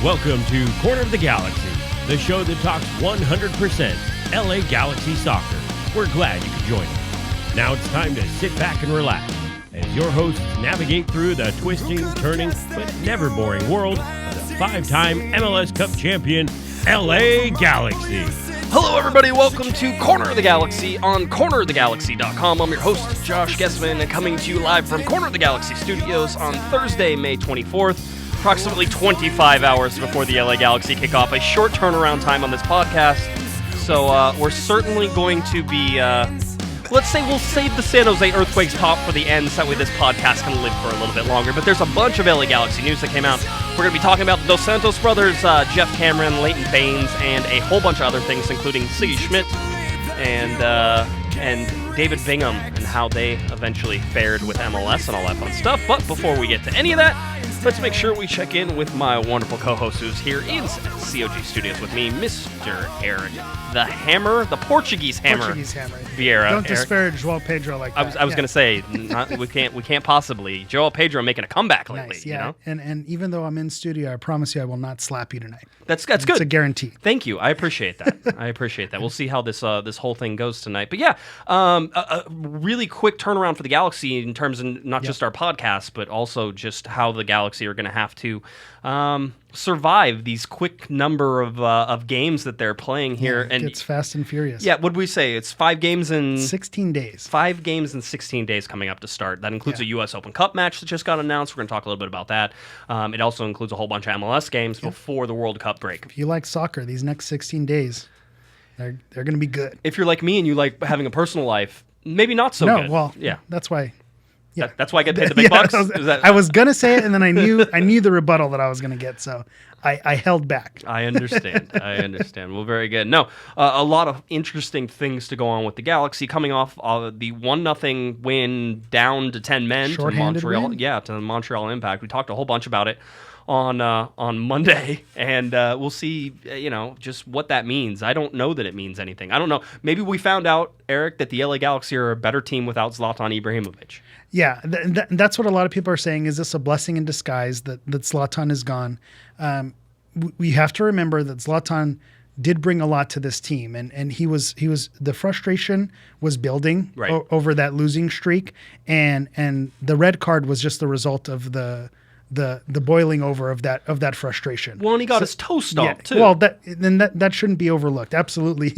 Welcome to Corner of the Galaxy, the show that talks 100% LA Galaxy soccer. We're glad you could join us. Now it's time to sit back and relax as your hosts navigate through the twisting, turning, but never boring world of the five-time MLS Cup champion, LA Galaxy. Hello, everybody. Welcome to Corner of the Galaxy on cornerofthegalaxy.com. I'm your host, Josh Guesman, and coming to you live from Corner of the Galaxy Studios on Thursday, May 24th. Approximately 25 hours before the LA Galaxy kick off, a short turnaround time on this podcast. So we're certainly going to be, let's say we'll save the San Jose Earthquakes pop for the end, so that way this podcast can live for a little bit longer. But there's a bunch of LA Galaxy news that came out. We're going to be talking about the Santos brothers, Geoff Cameron, Leighton Baines, and a whole bunch of other things, including Siggy Schmidt and David Bingham, and how they eventually fared with MLS and all that fun stuff. But before we get to any of that, let's make sure we check in with my wonderful co-host who's here in CoG Studios with me, Mr. Eric, the Hammer, the Portuguese Hammer. Vieira. Don't disparage João Pedro like that. I was going to say, we can't possibly. João Pedro making a comeback lately. Nice, yeah. You know? And even though I'm in studio, I promise you I will not slap you tonight. That's good. It's a guarantee. Thank you. I appreciate that. We'll see how this whole thing goes tonight. But yeah, a really quick turnaround for the Galaxy in terms of not just our podcast, but also just how the Galaxy are going to have to survive these quick number of games that they're playing here. Yeah, it's fast and furious. Yeah, what did we say? It's 5 games in 16 days. 5 games in 16 days coming up to start. That includes a U.S. Open Cup match that just got announced. We're going to talk a little bit about that. It also includes a whole bunch of MLS games before the World Cup break. If you like soccer, these next 16 days, they're going to be good. If you're like me and you like having a personal life, maybe not so good. No, well, that's why. Yeah. That's why I get paid the big bucks? I was going to say it, and then I knew the rebuttal that I was going to get, so I held back. I understand. Well, very good. No, a lot of interesting things to go on with the Galaxy coming off the 1-0 win down to 10 men to Montreal. Win? Yeah, to the Montreal Impact. We talked a whole bunch about it on Monday, and we'll see, just what that means. I don't know that it means anything. I don't know. Maybe we found out, Eric, that the LA Galaxy are a better team without Zlatan Ibrahimovic. Yeah, that's what a lot of people are saying. Is this a blessing in disguise that Zlatan is gone? We have to remember that Zlatan did bring a lot to this team, and he was the frustration was building over that losing streak, and the red card was just the result of the boiling over of that frustration. Well, and he got his toe stomped too. Well, that shouldn't be overlooked. Absolutely,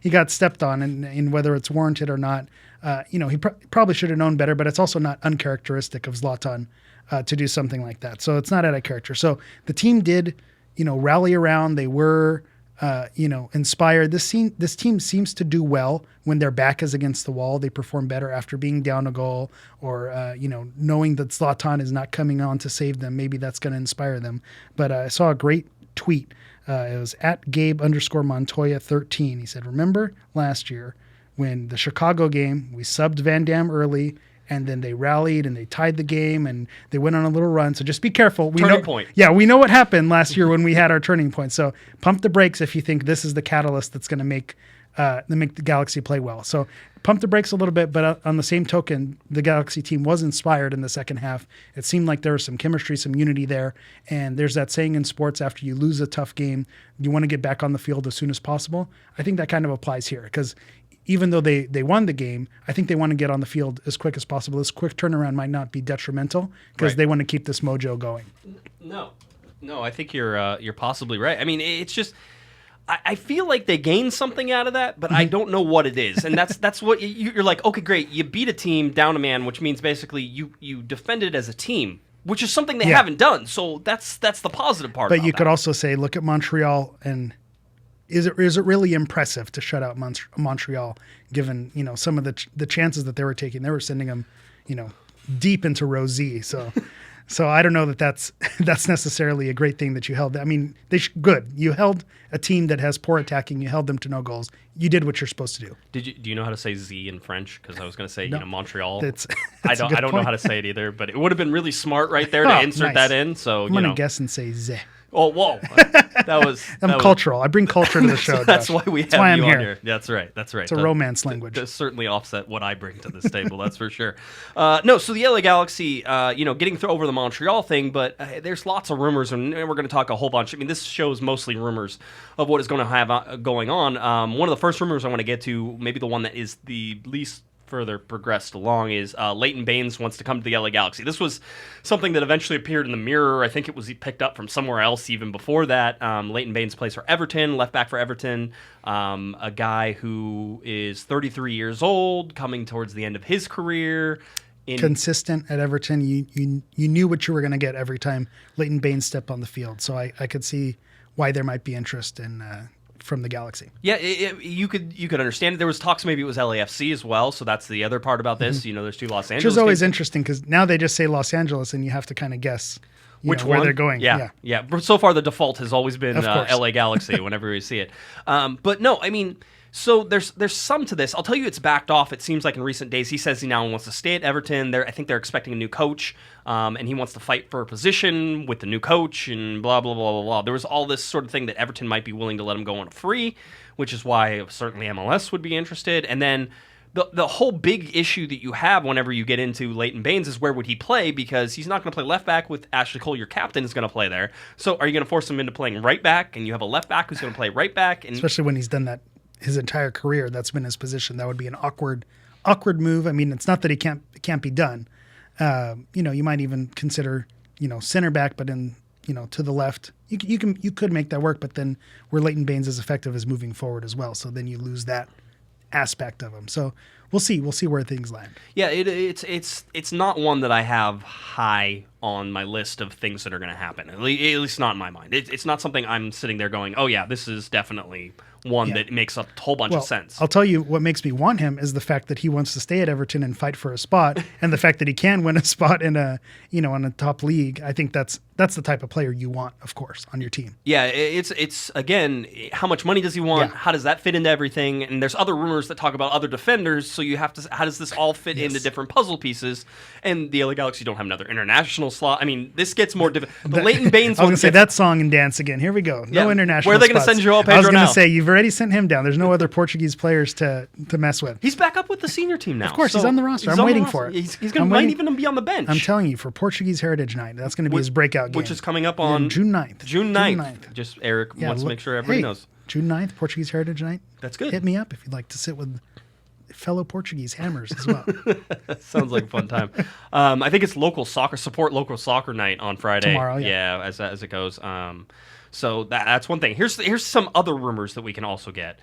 he got stepped on, and whether it's warranted or not, he probably should have known better. But it's also not uncharacteristic of Zlatan to do something like that. So it's not out of character. So the team did, rally around. They were, inspired. This team seems to do well when their back is against the wall. They perform better after being down a goal or, knowing that Zlatan is not coming on to save them. Maybe that's going to inspire them. But I saw a great tweet. It was at Gabe_Montoya 13. He said, "Remember last year when the Chicago game, we subbed Van Dam early, and then they rallied and they tied the game and they went on a little run. So just be careful. Turning point. Yeah, we know what happened last year when we had our turning point. So pump the brakes if you think this is the catalyst that's going to make the Galaxy play well. So pump the brakes a little bit, but on the same token, the Galaxy team was inspired in the second half. It seemed like there was some chemistry, some unity there. And there's that saying in sports, after you lose a tough game, you want to get back on the field as soon as possible. I think that kind of applies here because even though they won the game, I think they want to get on the field as quick as possible. This quick turnaround might not be detrimental because they want to keep this mojo going. No, I think you're possibly right. I mean, it's just I feel like they gained something out of that, but I don't know what it is. And that's what you're like. Okay, great, you beat a team down a man, which means basically you defended as a team, which is something they haven't done. So that's the positive part. But you could also say, look at Montreal and. Is it really impressive to shut out Montreal, given some of the chances that they were taking? They were sending them, deep into row Z. So I don't know that's necessarily a great thing that you held. I mean, good. You held a team that has poor attacking. You held them to no goals. You did what you're supposed to do. Do you know how to say Z in French? Because I was going to say Montreal. I don't know how to say it either. But it would have been really smart right there to insert that in. So I'm going to guess and say Z. Oh, whoa. I'm cultural. I bring culture to the show. That's Josh. why we have why you I'm on here. That's right. It's a romance language. Does certainly offset what I bring to this table. That's for sure. No, so the LA Galaxy, getting over the Montreal thing, but there's lots of rumors, and we're going to talk a whole bunch. I mean, this show is mostly rumors of what is going to have going on. One of the first rumors I want to get to, maybe the one that is the least further progressed along, is Leighton Baines wants to come to the LA Galaxy. This was something that eventually appeared in the Mirror. I think it was picked up from somewhere else even before that. Leighton Baines plays for Everton, left back for Everton, a guy who is 33 years old, coming towards the end of his career. Consistent at Everton. You knew what you were going to get every time Leighton Baines stepped on the field. So I could see why there might be interest in from the Galaxy. Yeah, you could understand it. There was talks maybe it was LAFC as well, so that's the other part about this. Mm-hmm. There's two Los Angeles. Which is always teams. interesting because now they just say Los Angeles and you have to kind of guess which where one they're going. Yeah. But so far the default has always been LA Galaxy whenever we see it. But no, I mean, so there's some to this. I'll tell you, it's backed off. It seems like in recent days he says he now wants to stay at Everton. I think they're expecting a new coach, and he wants to fight for a position with the new coach and blah blah blah blah blah. There was all this sort of thing that Everton might be willing to let him go on a free, which is why certainly MLS would be interested. And then the whole big issue that you have whenever you get into Leighton Baines is where would he play, because he's not going to play left back with Ashley Cole. Your captain is going to play there. So are you going to force him into playing right back, and you have a left back who's going to play right back? And especially when he's done that his entire career, that's been his position. That would be an awkward move. I mean, it's not that it can't be done. You might even consider, center back, but in, to the left, you could make that work. But then where Leighton Baines is effective is moving forward as well. So then you lose that aspect of him. So we'll see where things land. Yeah, it's not one that I have high on my list of things that are going to happen. At least not in my mind. It's not something I'm sitting there going, oh yeah, this is definitely one that makes a whole bunch of sense. I'll tell you what makes me want him is the fact that he wants to stay at Everton and fight for a spot, and the fact that he can win a spot in in a top league. I think that's the type of player you want, of course, on your team. Yeah, it's again, how much money does he want? Yeah. How does that fit into everything? And there's other rumors that talk about other defenders, so you have to, how does this all fit into different puzzle pieces? And the LA Galaxy don't have another international slot. I mean, this gets more difficult. The Leighton Baines I was going to say that song and dance again. Here we go. No international. Where are they going to send João Pedro now? I was going to say, you've already sent him down. There's no other Portuguese players to mess with. He's back up with the senior team now. Of course, he's on the roster. I'm waiting for it. He's going to might even be on the bench. I'm telling you, for Portuguese Heritage Night, that's going to be his breakout game. Which is coming up on June 9th. June 9th. Just Eric wants to make sure everybody knows. June 9th, Portuguese Heritage Night. That's good. Hit me up if you'd like to sit with fellow Portuguese hammers as well. Sounds like a fun time. I think it's support local soccer night on Friday. Tomorrow, yeah. As it goes. So that's one thing. Here's some other rumors that we can also get.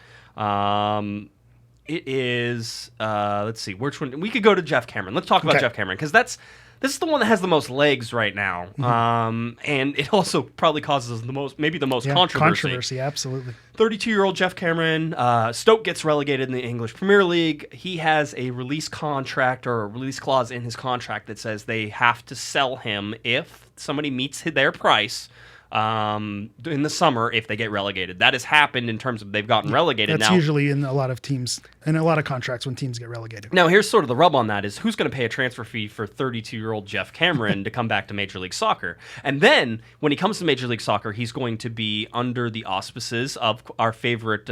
It is let's see, which one we could go to Geoff Cameron. Let's talk about Geoff Cameron, because this is the one that has the most legs right now. Mm-hmm. And it also probably causes the most controversy. Controversy, absolutely. 32-year-old Geoff Cameron. Stoke gets relegated in the English Premier League. He has a release contract or a release clause in his contract that says they have to sell him if somebody meets their price in the summer if they get relegated. That has happened in terms of they've gotten relegated. That's now usually in a lot of teams, in a lot of contracts when teams get relegated. Now, here's sort of the rub on that is who's going to pay a transfer fee for 32-year-old Geoff Cameron to come back to Major League Soccer? And then when he comes to Major League Soccer, he's going to be under the auspices of our favorite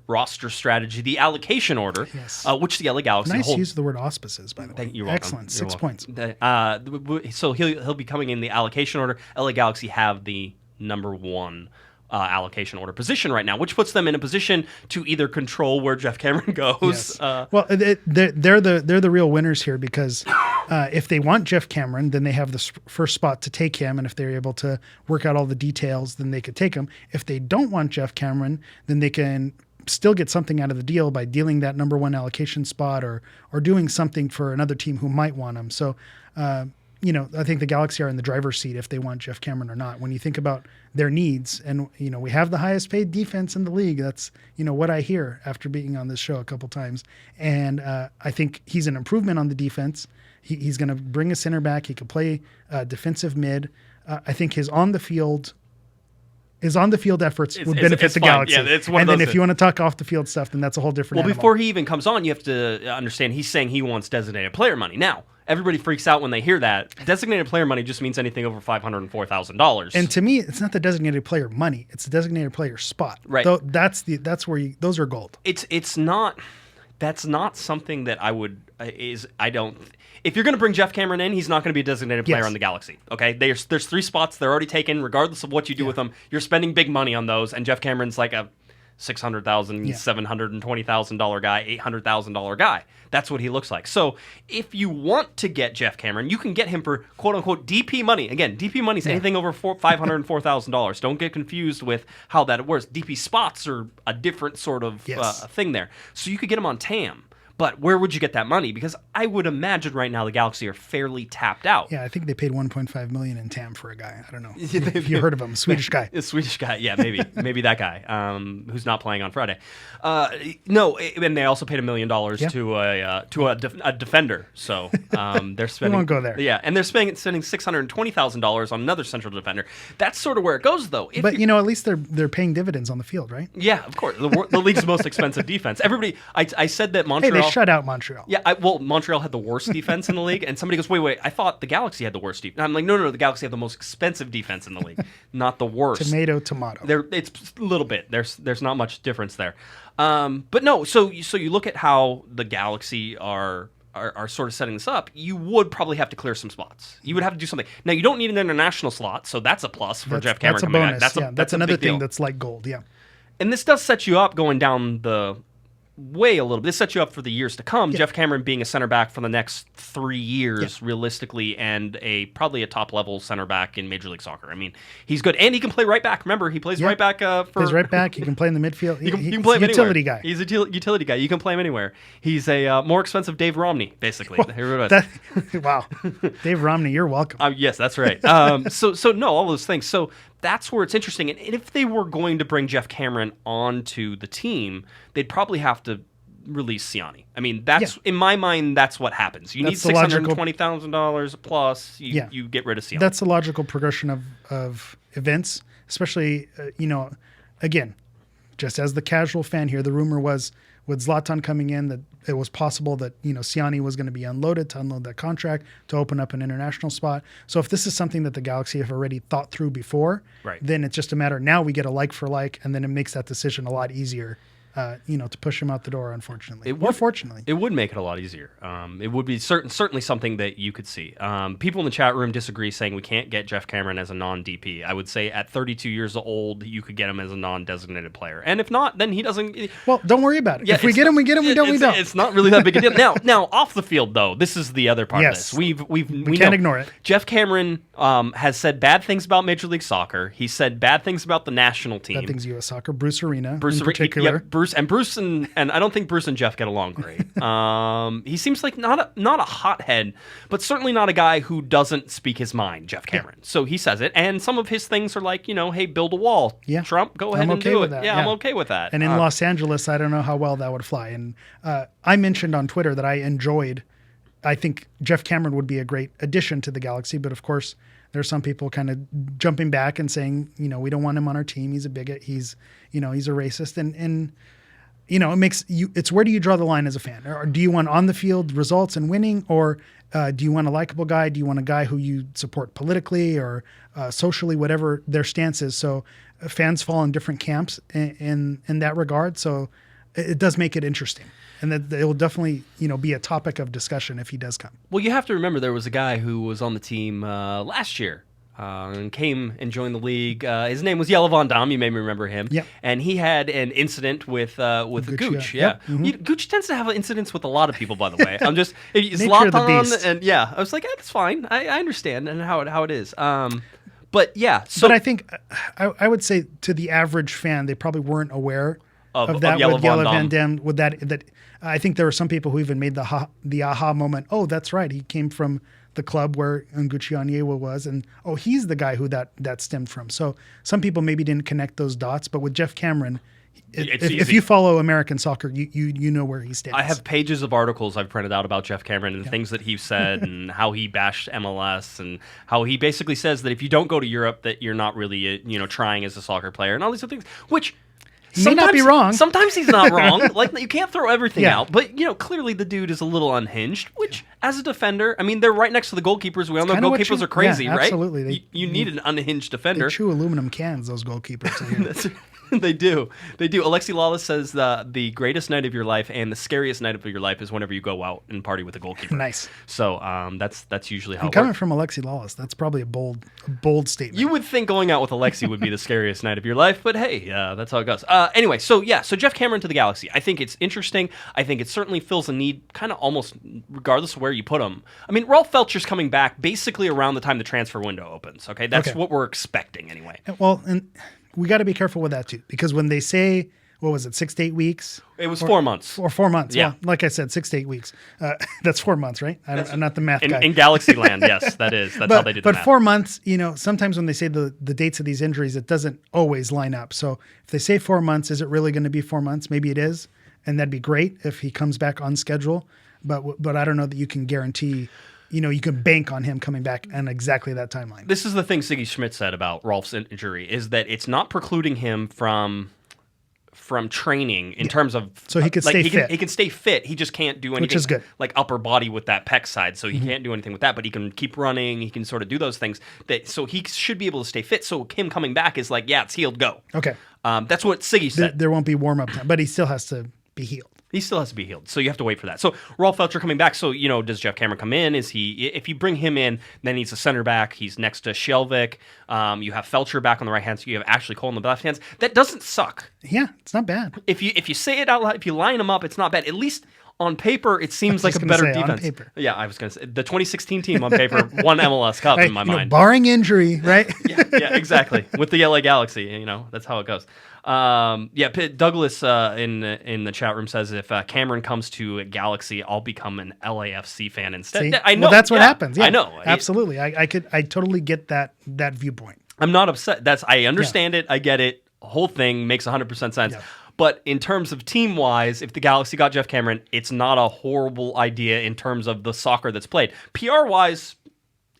roster strategy, the allocation order, which the LA Galaxy Nice holds. use of the word auspices, by the way. You're welcome. Excellent. You're 6 welcome. points. So he'll be coming in the allocation order. LA Galaxy have the number one allocation order position right now, which puts them in a position to either control where Geoff Cameron goes. Yes. Well, they're the real winners here, because if they want Geoff Cameron, then they have the first spot to take him, and if they're able to work out all the details, then they could take him. If they don't want Geoff Cameron, then they can still get something out of the deal by dealing that number one allocation spot or doing something for another team who might want him. So, I think the Galaxy are in the driver's seat if they want Geoff Cameron or not. When you think about their needs, and, we have the highest paid defense in the league. That's, what I hear after being on this show a couple times. And I think he's an improvement on the defense. He's going to bring a center back. He could play defensive mid. I think his on the field efforts would benefit the Galaxy. Yeah, it's one and of then those if you want to talk off the field stuff, then that's a whole different animal. Before he even comes on, you have to understand he's saying he wants designated player money. Now, everybody freaks out when they hear that. Designated player money just means anything over $504,000. And to me, it's not the designated player money; it's the designated player spot. Right. That's where those are gold. It's not. That's not something that I would I don't. If you're going to bring Geoff Cameron in, he's not going to be a designated player on the Galaxy. Okay, there's 3 spots they're already taken. Regardless of what you do with them, you're spending big money on those. And Geoff Cameron's like a $600,000, $720,000 guy, $800,000 guy. That's what he looks like. So if you want to get Geoff Cameron, you can get him for quote unquote DP money. Again, DP money is anything over $504,000. Don't get confused with how that works. DP spots are a different sort of thing there. So you could get him on TAM. But where would you get that money? Because I would imagine right now the Galaxy are fairly tapped out. Yeah, I think they paid $1.5 million in TAM for a guy. I don't know if you heard of him, Swedish guy. A Swedish guy, yeah, maybe that guy who's not playing on Friday. No, and they also paid $1 million to a defender. So they're spending. We won't go there. Yeah, and they're spending $620,000 on another central defender. That's sort of where it goes, though. But at least they're paying dividends on the field, right? Yeah, of course. The league's most expensive defense. Everybody, I said that Montreal. Hey, they shut out Montreal. Yeah, Montreal had the worst defense in the league, and somebody goes, wait, I thought the Galaxy had the worst defense. I'm like, no, the Galaxy have the most expensive defense in the league, not the worst. Tomato. It's a little bit. There's not much difference there. But no, so you look at how the Galaxy are sort of setting this up, you would probably have to clear some spots. You would have to do something. Now, you don't need an international slot, so that's a plus for Geoff Cameron coming back. That's another thing that's like gold, yeah. And this does set you up going down the way a little bit. This sets you up for the years to come. Geoff Cameron being a center back for the next 3 years, realistically, and probably a top-level center back in Major League Soccer. I mean, he's good. And he can play right back. Remember, he plays right back plays right back. He can play in the midfield. He can play him anywhere. Utility guy. He's a utility guy. You can play him anywhere. He's a more expensive Dave Romney, basically. Wow. Dave Romney, you're welcome. Yes, that's right. So no, all those things. So that's where it's interesting. And if they were going to bring Geoff Cameron onto the team, they'd probably have to release Ciani. I mean, in my mind, that's what happens. You need $620,000 plus. You get rid of Ciani. That's the logical progression of events, especially again, just as the casual fan here, the rumor was with Zlatan coming in that it was possible that Ciani was going to be unloaded to unload that contract to open up an international spot. So if this is something that the Galaxy have already thought through before, then it's just a matter. Now we get a like for like, and then it makes that decision a lot easier. To push him out the door, unfortunately. Fortunately. It would make it a lot easier. It would be certainly something that you could see. People in the chat room disagree, saying we can't get Geoff Cameron as a non-DP. I would say at 32 years old, you could get him as a non-designated player. And if not, then he doesn't... Well, don't worry about it. If we get him, we get him. We don't, we don't. It's not really that big a deal. Now, off the field, though, this is the other part of this. We can't ignore it. Geoff Cameron has said bad things about Major League Soccer. He said bad things about the national team. Bad things U.S. Soccer. Bruce Arena in particular. Bruce and I don't think Bruce and Geoff get along great. He seems like not a hothead, but certainly not a guy who doesn't speak his mind, Geoff Cameron. Yeah. So he says it, and some of his things are like, hey, build a wall. Yeah. Trump, go ahead and do it. Yeah, I'm okay with that. And in Los Angeles, I don't know how well that would fly. And I mentioned on Twitter that I think Geoff Cameron would be a great addition to the Galaxy, but of course, there's some people kind of jumping back and saying, we don't want him on our team. He's a bigot. He's a racist. And it makes you, it's where do you draw the line as a fan? Or do you want on the field results and winning? Or do you want a likable guy? Do you want a guy who you support politically or socially, whatever their stance is? So fans fall in different camps in that regard. So it does make it interesting. And that it will definitely, be a topic of discussion if he does come. Well, you have to remember there was a guy who was on the team last year. And came and joined the league. His name was Jelle Van Dam. You may remember him. Yeah. And he had an incident with Gooch. Yeah. Yep. Mm-hmm. Gooch tends to have incidents with a lot of people, by the way. I'm just Zlatan, and I was like, that's fine. I understand and how it is. But yeah. So, but I think I would say to the average fan, they probably weren't aware of that Jelle with Jelle Van Dam. With that I think there were some people who even made the aha moment. Oh, that's right. He came from the club where Nguchi Onyewa was, and he's the guy who that stemmed from. So some people maybe didn't connect those dots, but with Geoff Cameron, if you follow American soccer, you know where he stands. I have pages of articles I've printed out about Geoff Cameron and things that he said and how he bashed MLS and how he basically says that if you don't go to Europe, that you're not really trying as a soccer player and all these other things, which He may not be wrong. Sometimes he's not wrong. Like, you can't throw everything Yeah. out. But, clearly the dude is a little unhinged, which, as a defender, I mean, they're right next to the goalkeepers. We all know goalkeepers are crazy, right? Absolutely. You need an unhinged defender. They chew aluminum cans, those goalkeepers. They do. Alexi Lawless says the greatest night of your life and the scariest night of your life is whenever you go out and party with a goalkeeper. Nice. So that's usually how And it coming works. from Alexi Lawless, that's probably a bold statement. You would think going out with Alexi would be the scariest night of your life, but hey, that's how it goes. Anyway, so Geoff Cameron to the Galaxy. I think it's interesting. I think it certainly fills a need, kind of almost regardless of where you put him. I mean, Rolf Felcher's coming back basically around the time the transfer window opens. Okay, that's what we're expecting anyway. Well, and we got to be careful with that too, because when they say, what was it, 6 to 8 weeks? It was 4 months. Or 4 months. Yeah. Well, like I said, 6 to 8 weeks. That's 4 months, right? I'm not the math guy. In Galaxy Land, yes, that is. That's how they did the But math. 4 months, sometimes when they say the dates of these injuries, it doesn't always line up. So if they say 4 months, is it really going to be 4 months? Maybe it is. And that'd be great if he comes back on schedule. But I don't know that you can guarantee, you can bank on him coming back on exactly that timeline. This is the thing Siggy Schmidt said about Rolf's injury, is that it's not precluding him from training in terms of, so he could stay fit. He can stay fit. He just can't do anything, which is good, like upper body with that pec side. So he can't do anything with that, but he can keep running. He can sort of do those things. So he should be able to stay fit. So him coming back is like, it's healed, go. Okay. That's what Siggy said. There won't be warm up time, but he still has to be healed. He still has to be healed, so you have to wait for that. So Rolf Felcher coming back. So does Geoff Cameron come in? If you bring him in, then he's a center back. He's next to Shelvik. You have Felcher back on the right hand. So you have Ashley Cole on the left hand. That doesn't suck. Yeah, it's not bad. If you say it out loud, if you line them up, it's not bad. At least on paper, it seems like a better defense. On paper. Yeah, I was going to say the 2016 team on paper won MLS Cup in my mind. Barring injury, right? yeah, exactly. With the LA Galaxy, that's how it goes. Douglas in the chat room says if Cameron comes to Galaxy, I'll become an LAFC fan instead. See? I know. Well, that's what happens. Yeah, I know. Absolutely. I totally get that viewpoint. I'm not upset. I understand it. I get it. The whole thing makes 100% sense. Yeah. But in terms of team-wise, if the Galaxy got Geoff Cameron, it's not a horrible idea in terms of the soccer that's played. PR-wise,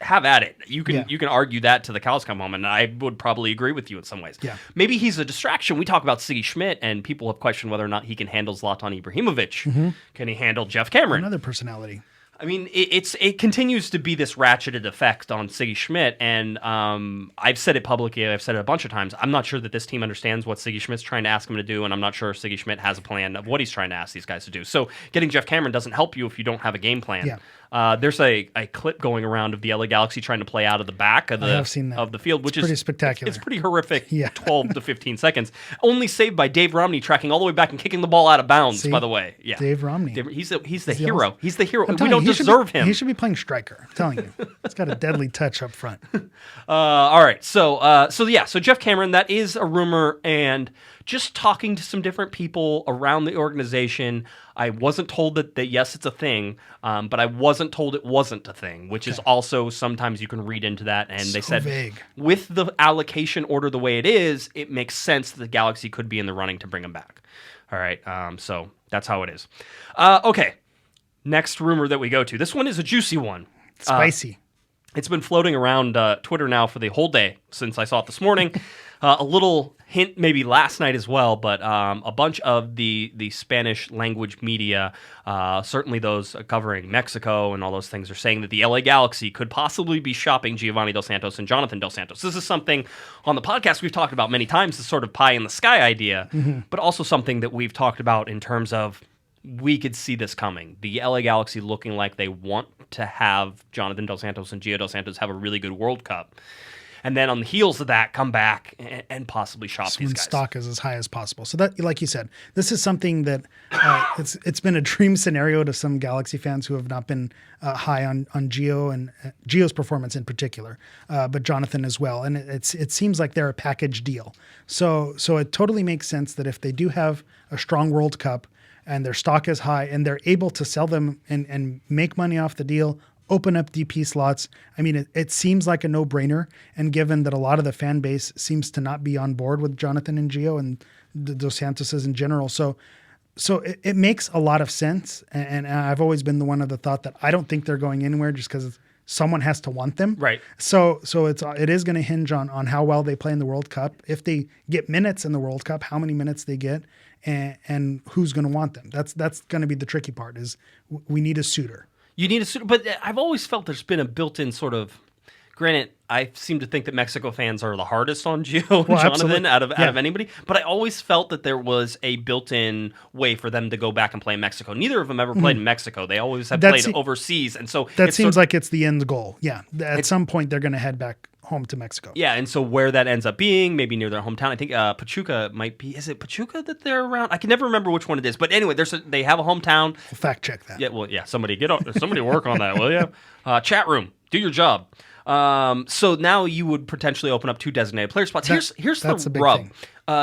have at it. You can argue that to the cows come home, and I would probably agree with you in some ways. Yeah. Maybe he's a distraction. We talk about Siggy Schmidt, and people have questioned whether or not he can handle Zlatan Ibrahimovic. Mm-hmm. Can he handle Geoff Cameron? Another personality. I mean, it continues to be this ratcheted effect on Siggy Schmidt, and I've said it publicly, I've said it a bunch of times. I'm not sure that this team understands what Siggy Schmidt's trying to ask him to do, and I'm not sure Siggy Schmidt has a plan of what he's trying to ask these guys to do. So getting Geoff Cameron doesn't help you if you don't have a game plan. Yeah. There's a clip going around of the LA Galaxy trying to play out of the back of the field, which is pretty spectacular. It's pretty horrific. 12 to 15 seconds. Only saved by Dave Romney tracking all the way back and kicking the ball out of bounds. By the way, Dave Romney. He's the hero. He's the hero. We don't don't deserve him. He should be playing striker. I'm telling you, he's got a deadly touch up front. All right. So Geoff Cameron, that is a rumor, and just talking to some different people around the organization, I wasn't told that yes, it's a thing, but I wasn't told it wasn't a thing, which is also sometimes you can read into that. And they said vague. With the allocation order the way it is, it makes sense that the Galaxy could be in the running to bring him back. All right, so that's how it is. Okay, next rumor that we go to. This one is a juicy one. Spicy. It's been floating around Twitter now for the whole day since I saw it this morning. A little hint maybe last night as well, but a bunch of the Spanish language media, certainly those covering Mexico and all those things, are saying that the LA Galaxy could possibly be shopping Giovanni Dos Santos and Jonathan Dos Santos. This is something on the podcast we've talked about many times, this sort of pie in the sky idea, but also something that we've talked about in terms of we could see this coming. The LA Galaxy looking like they want to have Jonathan Dos Santos and Gio Dos Santos have a really good World Cup. And then on the heels of that, come back and possibly shop these guys. Stock is as high as possible. So that, like you said, this is something that it's been a dream scenario to some Galaxy fans who have not been high on Gio and Gio's performance in particular, but Jonathan as well. And it seems like they're a package deal. So it totally makes sense that if they do have a strong World Cup and their stock is high and they're able to sell them and make money off the deal, open up DP slots. I mean, it seems like a no-brainer. And given that a lot of the fan base seems to not be on board with Jonathan and Gio and the Dos Santoses in general. So it makes a lot of sense. And I've always been the one of the thought that I don't think they're going anywhere just because someone has to want them. Right. So it is going to hinge on how well they play in the World Cup. If they get minutes in the World Cup, how many minutes they get, and who's going to want them. That's going to be the tricky part. Is we need a suitor. You need a suitor, but I've always felt there's been a built-in sort of. Granted, I seem to think that Mexico fans are the hardest on Gio and Jonathan out of anybody, but I always felt that there was a built-in way for them to go back and play in Mexico. Neither of them ever played in Mexico. They always have played overseas, and so that seems like it's the end goal. Yeah, at some point they're going to head back home to Mexico. Yeah, and so where that ends up being, maybe near their hometown. I think Pachuca might be. Is it Pachuca that they're around? I can never remember which one it is. But anyway, they have a hometown. We'll fact check that. Yeah, well, yeah. Somebody work on that, will you? Chat room, do your job. So now you would potentially open up 2 designated player spots. Here's the rub.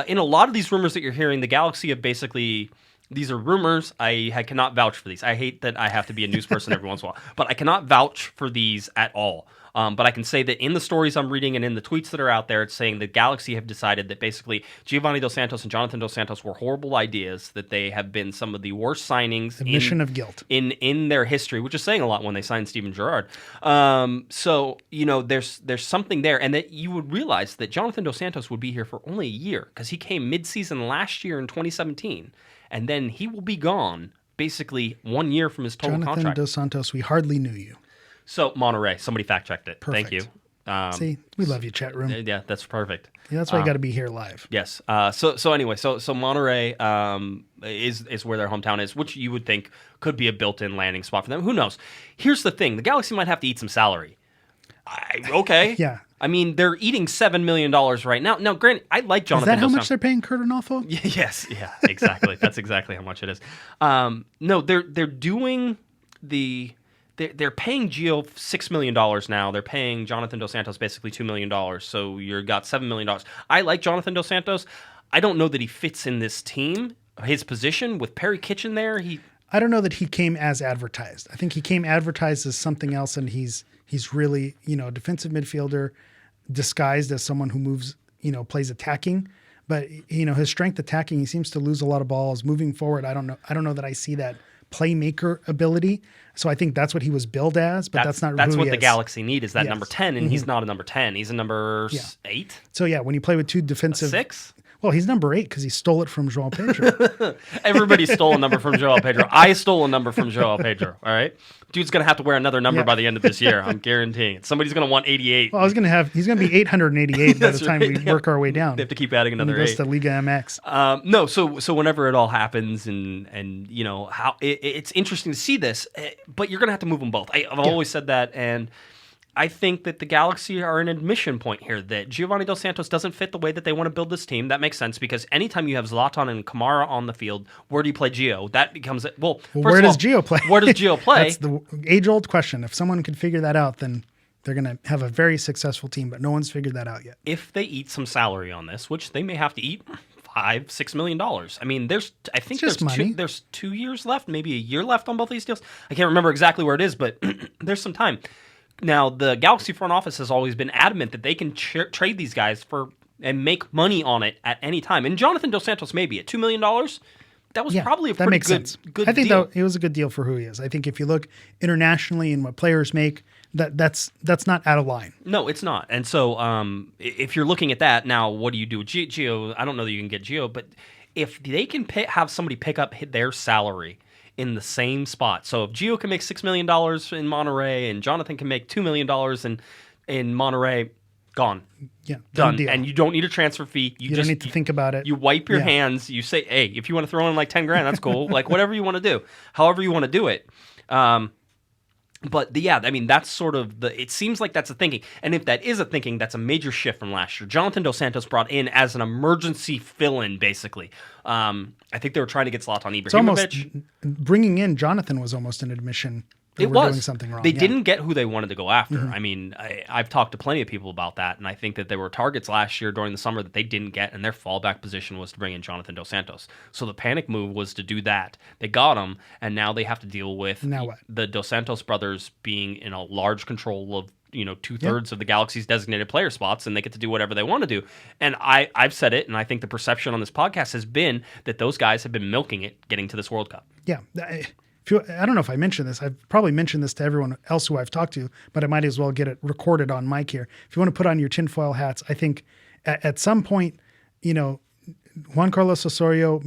In a lot of these rumors that you're hearing, the Galaxy have basically. These are rumors. I cannot vouch for these. I hate that I have to be a news person every once in a while, but I cannot vouch for these at all. But I can say that in the stories I'm reading and in the tweets that are out there, it's saying the Galaxy have decided that basically Giovanni Dos Santos and Jonathan Dos Santos were horrible ideas, that they have been some of the worst signings admission of guilt in their history, which is saying a lot when they signed Steven Gerrard. So, there's something there, and that you would realize that Jonathan Dos Santos would be here for only a year because he came mid-season last year in 2017, and then he will be gone basically 1 year from his total contract. Jonathan Dos Santos, we hardly knew you. So, Monterrey, somebody fact-checked it. Perfect. Thank you. See, we love you, chat room. Yeah, that's perfect. Yeah, that's why you got to be here live. Yes. So anyway, so Monterrey is where their hometown is, which you would think could be a built-in landing spot for them. Who knows? Here's the thing. The Galaxy might have to eat some salary. Okay. Yeah. I mean, they're eating $7 million right now. Now, granted, I like Jonathan. Is that how much they're paying Kurt Arnolfo? Yes. Yeah, exactly. That's exactly how much it is. No, they're doing the... They're paying Gio $6 million now. They're paying Jonathan Dos Santos basically $2 million. So you've got $7 million. I like Jonathan Dos Santos. I don't know that he fits in this team, his position with Perry Kitchen there. I don't know that he came as advertised. I think he came advertised as something else, and he's really, a defensive midfielder disguised as someone who moves, plays attacking. But, his strength attacking, he seems to lose a lot of balls. Moving forward, I don't know that I see that playmaker ability. So I think that's what he was billed as, but that's not who he is. That's what the Galaxy need is that number 10, and he's not a number 10. He's a number 8. So yeah, when you play with 2 defensive... 6? Well, he's number 8 because he stole it from João Pedro. Everybody stole a number from João Pedro. I stole a number from João Pedro, all right? Dude's going to have to wear another number by the end of this year. I'm guaranteeing it. Somebody's going to want 88. Well, he's going to be 888 by the time we work our way down. They have to keep adding another 8. When he goes to Liga MX. No, so whenever it all happens and how it's interesting to see this, but you're going to have to move them both. I've always said that, and I think that the Galaxy are an admission point here that Giovanni Dos Santos doesn't fit the way that they want to build this team. That makes sense because anytime you have Zlatan and Kamara on the field, where do you play Gio? That becomes where does Gio play? Where does Gio play? That's the age-old question. If someone could figure that out, then they're going to have a very successful team, but no one's figured that out yet. If they eat some salary on this, which they may have to eat $5-6 million. I mean, there's 2 years left, maybe a year left on both these deals. I can't remember exactly where it is, but there's some time. Now, the Galaxy front office has always been adamant that they can trade these guys and make money on it at any time. And Jonathan Dos Santos maybe at $2 million, that was probably a pretty good deal. I think though it was a good deal for who he is. I think if you look internationally and what players make, that's not out of line. No, it's not. And so if you're looking at that, now what do you do with Gio? I don't know that you can get Gio, but if they can have somebody pick up their salary in the same spot. So if Gio can make $6 million in Monterrey and Jonathan can make $2 million in Monterrey, gone. Yeah, done. Deal. And you don't need a transfer fee. You don't need to think about it. You wipe your hands. You say, hey, if you want to throw in like $10,000, that's cool. Like whatever you want to do, however you want to do it. But I mean, that's sort of it seems like that's a thinking. And if that is a thinking, that's a major shift from last year. Jonathan Dos Santos brought in as an emergency fill-in, basically. I think they were trying to get Zlatan Ibrahimovic. It's almost, bringing in Jonathan was almost an admission that we're doing something wrong. They didn't get who they wanted to go after. I mean, I've talked to plenty of people about that, and I think that there were targets last year during the summer that they didn't get, and their fallback position was to bring in Jonathan Dos Santos. So the panic move was to do that. They got him, and now they have to deal with the Dos Santos brothers being in a large control of 2/3 of the Galaxy's designated player spots, and they get to do whatever they want to do. And I've said it, and I think the perception on this podcast has been that those guys have been milking it getting to this World Cup. Yeah. I don't know if I mentioned this. I've probably mentioned this to everyone else who I've talked to, but I might as well get it recorded on mic here. If you want to put on your tinfoil hats, I think at some point, Juan Carlos Osorio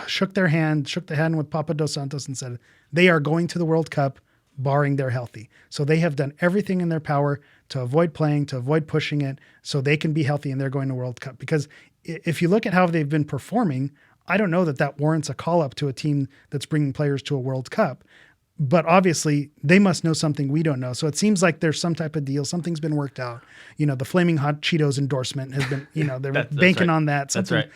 shook the hand with Papa dos Santos and said, they are going to the World Cup, barring they're healthy. So they have done everything in their power to avoid playing, to avoid pushing it, so they can be healthy and they're going to World Cup. Because if you look at how they've been performing, I don't know that warrants a call up to a team that's bringing players to a World Cup. But obviously they must know something we don't know. So it seems like there's some type of deal. Something's been worked out. The Flaming Hot Cheetos endorsement has been, they're banking on that.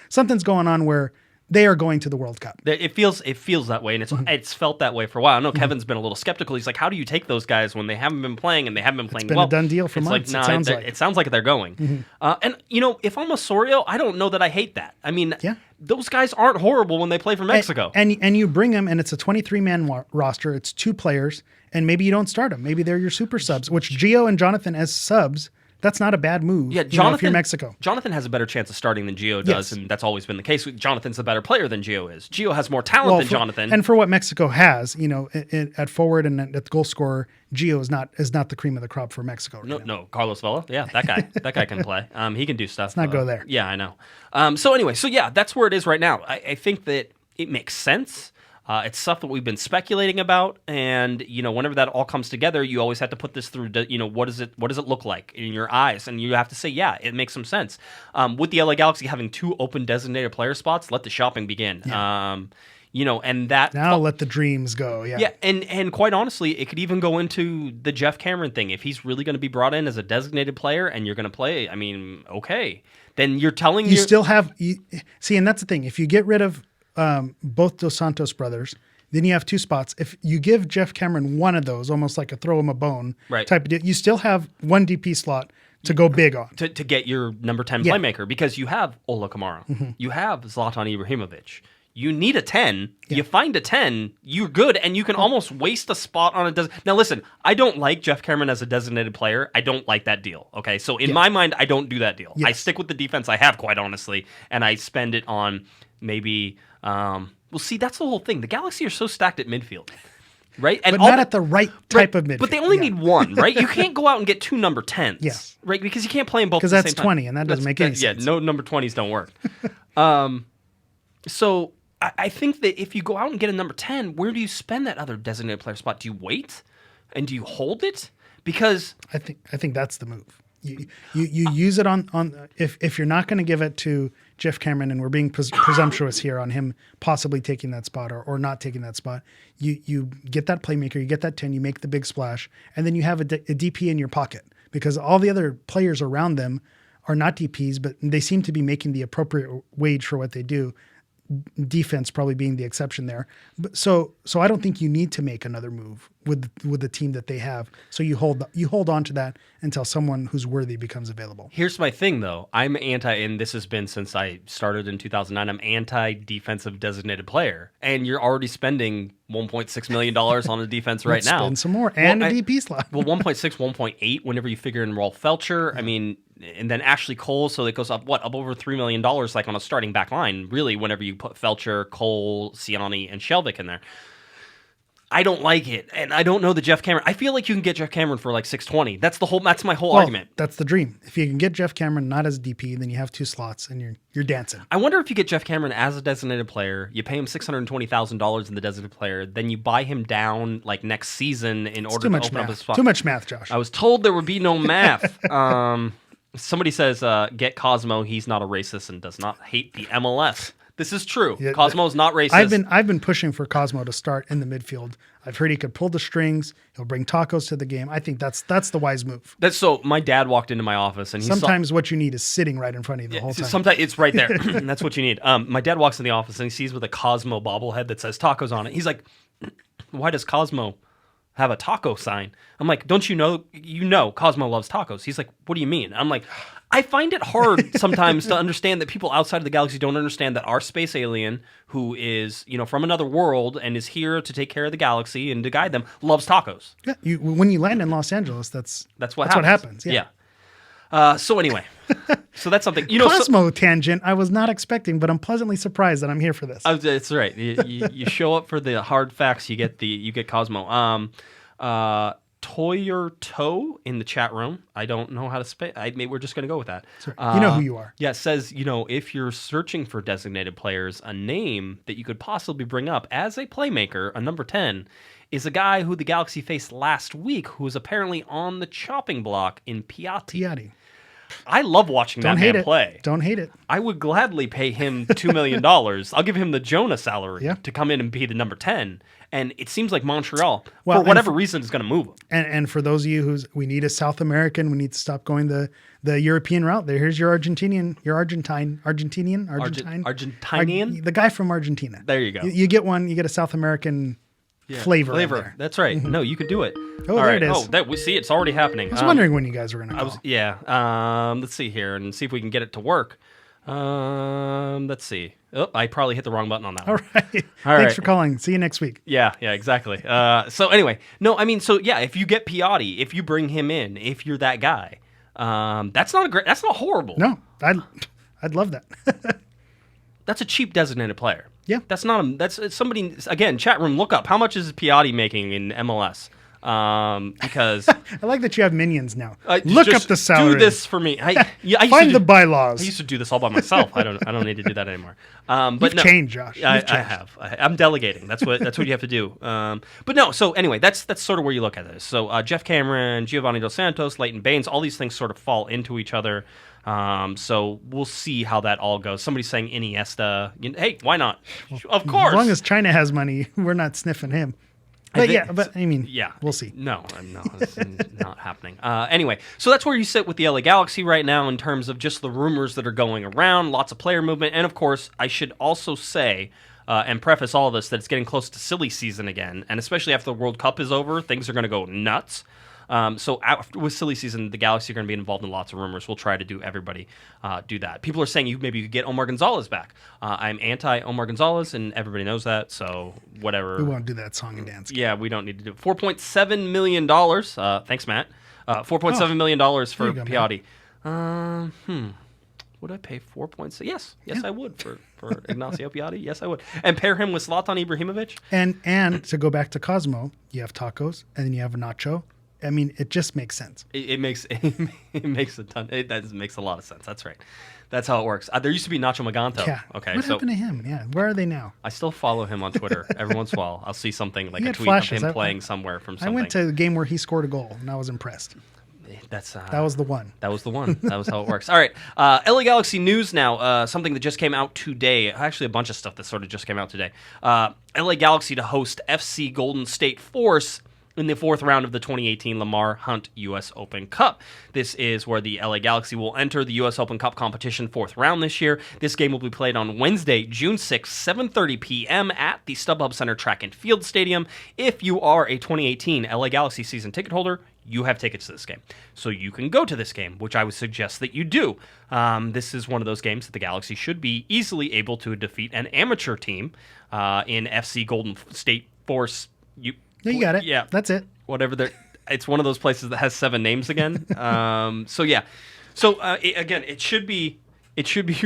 Something's going on where they are going to the World Cup. It feels that way, and it's felt that way for a while. I know Kevin's been a little skeptical. He's like, how do you take those guys when they haven't been playing and they haven't been playing well? It's been a done deal for months. It sounds like they're going. And, if I'm Osorio, I don't know that I hate that. I mean, those guys aren't horrible when they play for Mexico. And you bring them, and it's a 23-man roster. It's 2 players, and maybe you don't start them. Maybe they're your super subs, which Gio and Jonathan as subs, that's not a bad move. Yeah, Jonathan, if you're Mexico. Jonathan has a better chance of starting than Gio does, and that's always been the case. Jonathan's a better player than Gio is. Gio has more talent than Jonathan. And for what Mexico has, at forward and at the goal scorer, Gio is not the cream of the crop for Mexico. No, Carlos Vela. Yeah, that guy can play. He can do stuff. Let's not go there. Yeah, I know. So that's where it is right now. I think that it makes sense. It's stuff that we've been speculating about, and whenever that all comes together, you always have to put this through. What does it look like in your eyes? And you have to say, yeah, it makes some sense. With the LA Galaxy having 2 open designated player spots, let the shopping begin. Yeah. And that now let the dreams go. Yeah, yeah, and quite honestly, it could even go into the Geoff Cameron thing. If he's really going to be brought in as a designated player, and you're going to play, I mean, okay, then you're telling you still have see, and that's the thing. If you get rid of both Dos Santos brothers, then you have 2 spots. If you give Geoff Cameron one of those, almost like a throw him a bone type of deal, you still have 1 DP slot to go big on. To get your number 10 playmaker, because you have Ola Kamara. You have Zlatan Ibrahimovic. You need a 10. You find a 10, you're good, and you can almost waste a spot on a Now listen, I don't like Geoff Cameron as a designated player. I don't like that deal, okay? So in my mind, I don't do that deal. Yes. I stick with the defense I have, quite honestly, and I spend it on maybe... well, see, that's the whole thing. The Galaxy are so stacked at midfield, right? And but not at the right type of midfield. But they only need 1, right? You can't go out and get 2 number 10s, right? Because you can't play them both at the same time. Because that's 20, and that doesn't make any sense. Yeah, no number 20s don't work. So I think that if you go out and get a number 10, where do you spend that other designated player spot? Do you wait? And do you hold it? Because... I think that's the move. You use it on if you're not going to give it to Geoff Cameron, and we're being presumptuous here on him possibly taking that spot or not taking that spot, you get that playmaker, you get that 10, you make the big splash, and then you have a DP in your pocket, because all the other players around them are not DPs, but they seem to be making the appropriate wage for what they do. Defense probably being the exception there. But so I don't think you need to make another move with the team that they have. So you hold on to that until someone who's worthy becomes available. Here's my thing though. I'm anti, and this has been since I started in 2009, I'm anti-defensive designated player. And you're already spending $1.6 million on the defense right now. Spend some more and a DP slot. Well, 1.6, 1.8 whenever you figure in Rolf Felcher. I mean, and then Ashley Cole, so it goes up over $3 million, like on a starting back line, really, whenever you put Felcher, Cole, Ciani, and Shelvik in there. I don't like it, and I don't know the Geoff Cameron. I feel like you can get Geoff Cameron for like $620. That's my whole argument. That's the dream. If you can get Geoff Cameron not as DP, then you have 2 slots and you're dancing. I wonder if you get Geoff Cameron as a designated player, you pay him $620,000 in the designated player, then you buy him down like next season in order to open up his spot. Too much math, Josh. I was told there would be no math. Somebody says, get Cosmo. He's not a racist and does not hate the MLS. This is true. Yeah, Cosmo's not racist. I've been pushing for Cosmo to start in the midfield. I've heard he could pull the strings. He'll bring tacos to the game. I think that's the wise move. So my dad walked into my office and sometimes what you need is sitting right in front of you the whole time. Sometimes it's right there. And that's what you need. My dad walks in the office and he sees with a Cosmo bobblehead that says tacos on it. He's like, why does Cosmo have a taco sign? I'm like, don't you know Cosmo loves tacos. He's like, what do you mean? I'm like, I find it hard sometimes to understand that people outside of the galaxy don't understand that our space alien, who is from another world and is here to take care of the galaxy and to guide them, loves tacos. Yeah, when you land in Los Angeles, that's what happens. Yeah. So anyway, so that's something. You know, Cosmo tangent I was not expecting, but I'm pleasantly surprised that I'm here for this. It's right. You show up for the hard facts, you get Cosmo. Toyer Toe in the chat room. I don't know how to spell. Maybe we're just going to go with that. You know who you are. Yeah, it says, if you're searching for designated players, a name that you could possibly bring up as a playmaker, a number 10, is a guy who the Galaxy faced last week who was apparently on the chopping block in Piatti. I love watching that man play. Don't hate it. I would gladly pay him $2 million. I'll give him the Jonah salary to come in and be the number 10. And it seems like Montreal, for whatever reason, is going to move him. And for those of you we need a South American, we need to stop going the European route. Here's your Argentinian, the guy from Argentina. There you go. You get one. You get a South American flavor. Flavor. That's right. No, you could do it. Oh, there it is. We see it's already happening. I was wondering when you guys were going to call. Let's see here and see if we can get it to work. Let's see. Oh, I probably hit the wrong button on that one. All right. Thanks for calling. See you next week. Yeah, exactly. So anyway, if you get Piatti, if you bring him in, if you're that guy, that's not horrible. No, I'd love that. That's a cheap designated player. Yeah. That's somebody, again, chat room, look up. How much is Piatti making in MLS? Because I like that you have minions now. Look up the salary. Do this for me. Find the bylaws. I used to do this all by myself. I don't need to do that anymore. But You've changed, Josh. I have. I'm delegating. That's what you have to do. But no. So anyway, that's sort of where you look at this. So Geoff Cameron, Giovanni Dos Santos, Leighton Baines, all these things sort of fall into each other. So we'll see how that all goes. Somebody's saying Iniesta. Hey, why not? Of course. As long as China has money, we're not sniffing him. But we'll see. No, it's not happening. Anyway, so that's where you sit with the LA Galaxy right now in terms of just the rumors that are going around, lots of player movement, and of course, I should also say and preface all of this that it's getting close to silly season again, and especially after the World Cup is over, things are going to go nuts. So with silly season, the Galaxy are going to be involved in lots of rumors. We'll try to do everybody do that. People are saying maybe you could get Omar Gonzalez back. I'm anti Omar Gonzalez, and everybody knows that. So whatever. We won't do that song and dance. Yeah, we don't need to do it. $4.7 million. Thanks, Matt. $4.7 million for Piatti. Would I pay 4.6? Yes, I would for Ignacio Piatti. Yes, I would. And pair him with Zlatan Ibrahimovic. And to go back to Cosmo, you have tacos, and then you have Nacho. I mean, it just makes sense. It makes a ton. That makes a lot of sense. That's right. That's how it works. There used to be Nacho Maganto. Yeah. Okay. What happened to him? Yeah. Where are they now? I still follow him on Twitter. Every once in a while, I'll see something like a tweet of him playing somewhere from something. I went to a game where he scored a goal, and I was impressed. That was the one. That was the one. That was how it works. All right. LA Galaxy news now. Something that just came out today. Actually, a bunch of stuff that sort of just came out today. LA Galaxy to host FC Golden State Force in the fourth round of the 2018 Lamar Hunt U.S. Open Cup. This is where the LA Galaxy will enter the U.S. Open Cup competition fourth round this year. This game will be played on Wednesday, June 6, 7:30 p.m. at the StubHub Center Track and Field Stadium. If you are a 2018 LA Galaxy season ticket holder, you have tickets to this game. So you can go to this game, which I would suggest that you do. This is one of those games that the Galaxy should be easily able to defeat an amateur team in FC Golden State Force. You got it. Yeah. That's it. Whatever. It's one of those places that has 7 names again. So again, it should be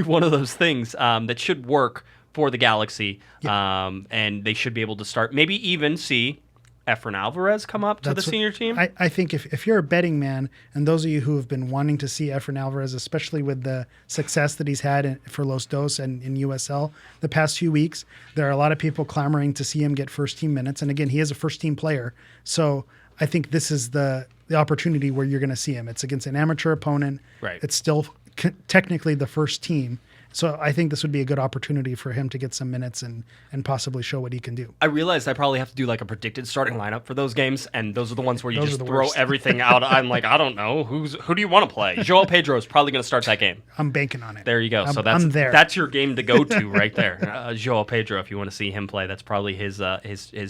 one of those things that should work for the Galaxy. Yeah. And they should be able to start, maybe even see Efren Alvarez come up to the senior team. I think if you're a betting man, and those of you who have been wanting to see Efren Alvarez, especially with the success that he's had for Los Dos and in USL the past few weeks, there are a lot of people clamoring to see him get first team minutes. And again, he is a first team player. So I think this is the opportunity where you're going to see him. It's against an amateur opponent. Right. It's still technically the first team. So I think this would be a good opportunity for him to get some minutes and possibly show what he can do. I realized I probably have to do like a predicted starting lineup for those games, and those are the ones where you just throw everything out. I'm like, I don't know. Who do you want to play? Joel Pedro is probably going to start that game. I'm banking on it. There you go. So that's your game to go to right there. Joel Pedro, if you want to see him play, that's probably his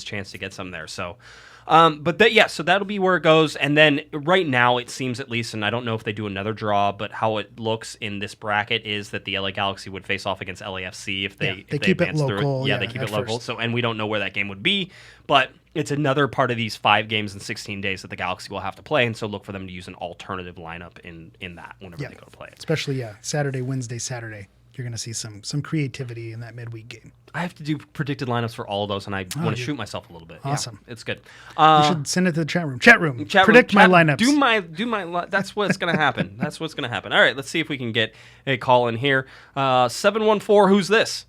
chance to get some there. So. So that'll be where it goes. And then right now, it seems at least, and I don't know if they do another draw, but how it looks in this bracket is that the LA Galaxy would face off against LAFC if they keep it advance local. through it. Yeah, they keep it local. So, and we don't know where that game would be, but it's another part of these 5 games in 16 days that the Galaxy will have to play, and so look for them to use an alternative lineup in that whenever they go to play it. Especially, Saturday, Wednesday, Saturday. You're going to see some creativity in that midweek game. I have to do predicted lineups for all of those, and I want to shoot myself a little bit. Awesome. Yeah, it's good. You should send it to the chat room. Predict my lineups. Do my. That's what's going to happen. That's what's going to happen. All right, let's see if we can get a call in here. 714, who's this?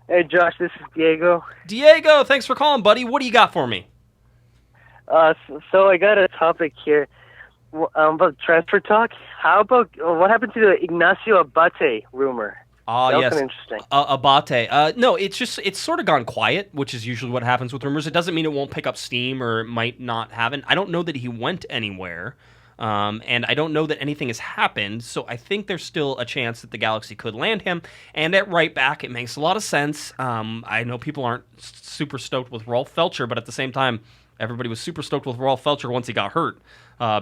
Hey, Josh, this is Diego. Diego, thanks for calling, buddy. What do you got for me? So I got a topic here about transfer talk. How about what happened to the Ignacio Abate rumor? Oh, yes. That's interesting. Abate. No, it's sort of gone quiet, which is usually what happens with rumors. It doesn't mean it won't pick up steam or it might not happen. I don't know that he went anywhere. And I don't know that anything has happened, so I think there's still a chance that the Galaxy could land him. And at right back, it makes a lot of sense. I know people aren't super stoked with Rolf Feltscher, but at the same time, everybody was super stoked with Rolf Feltscher once he got hurt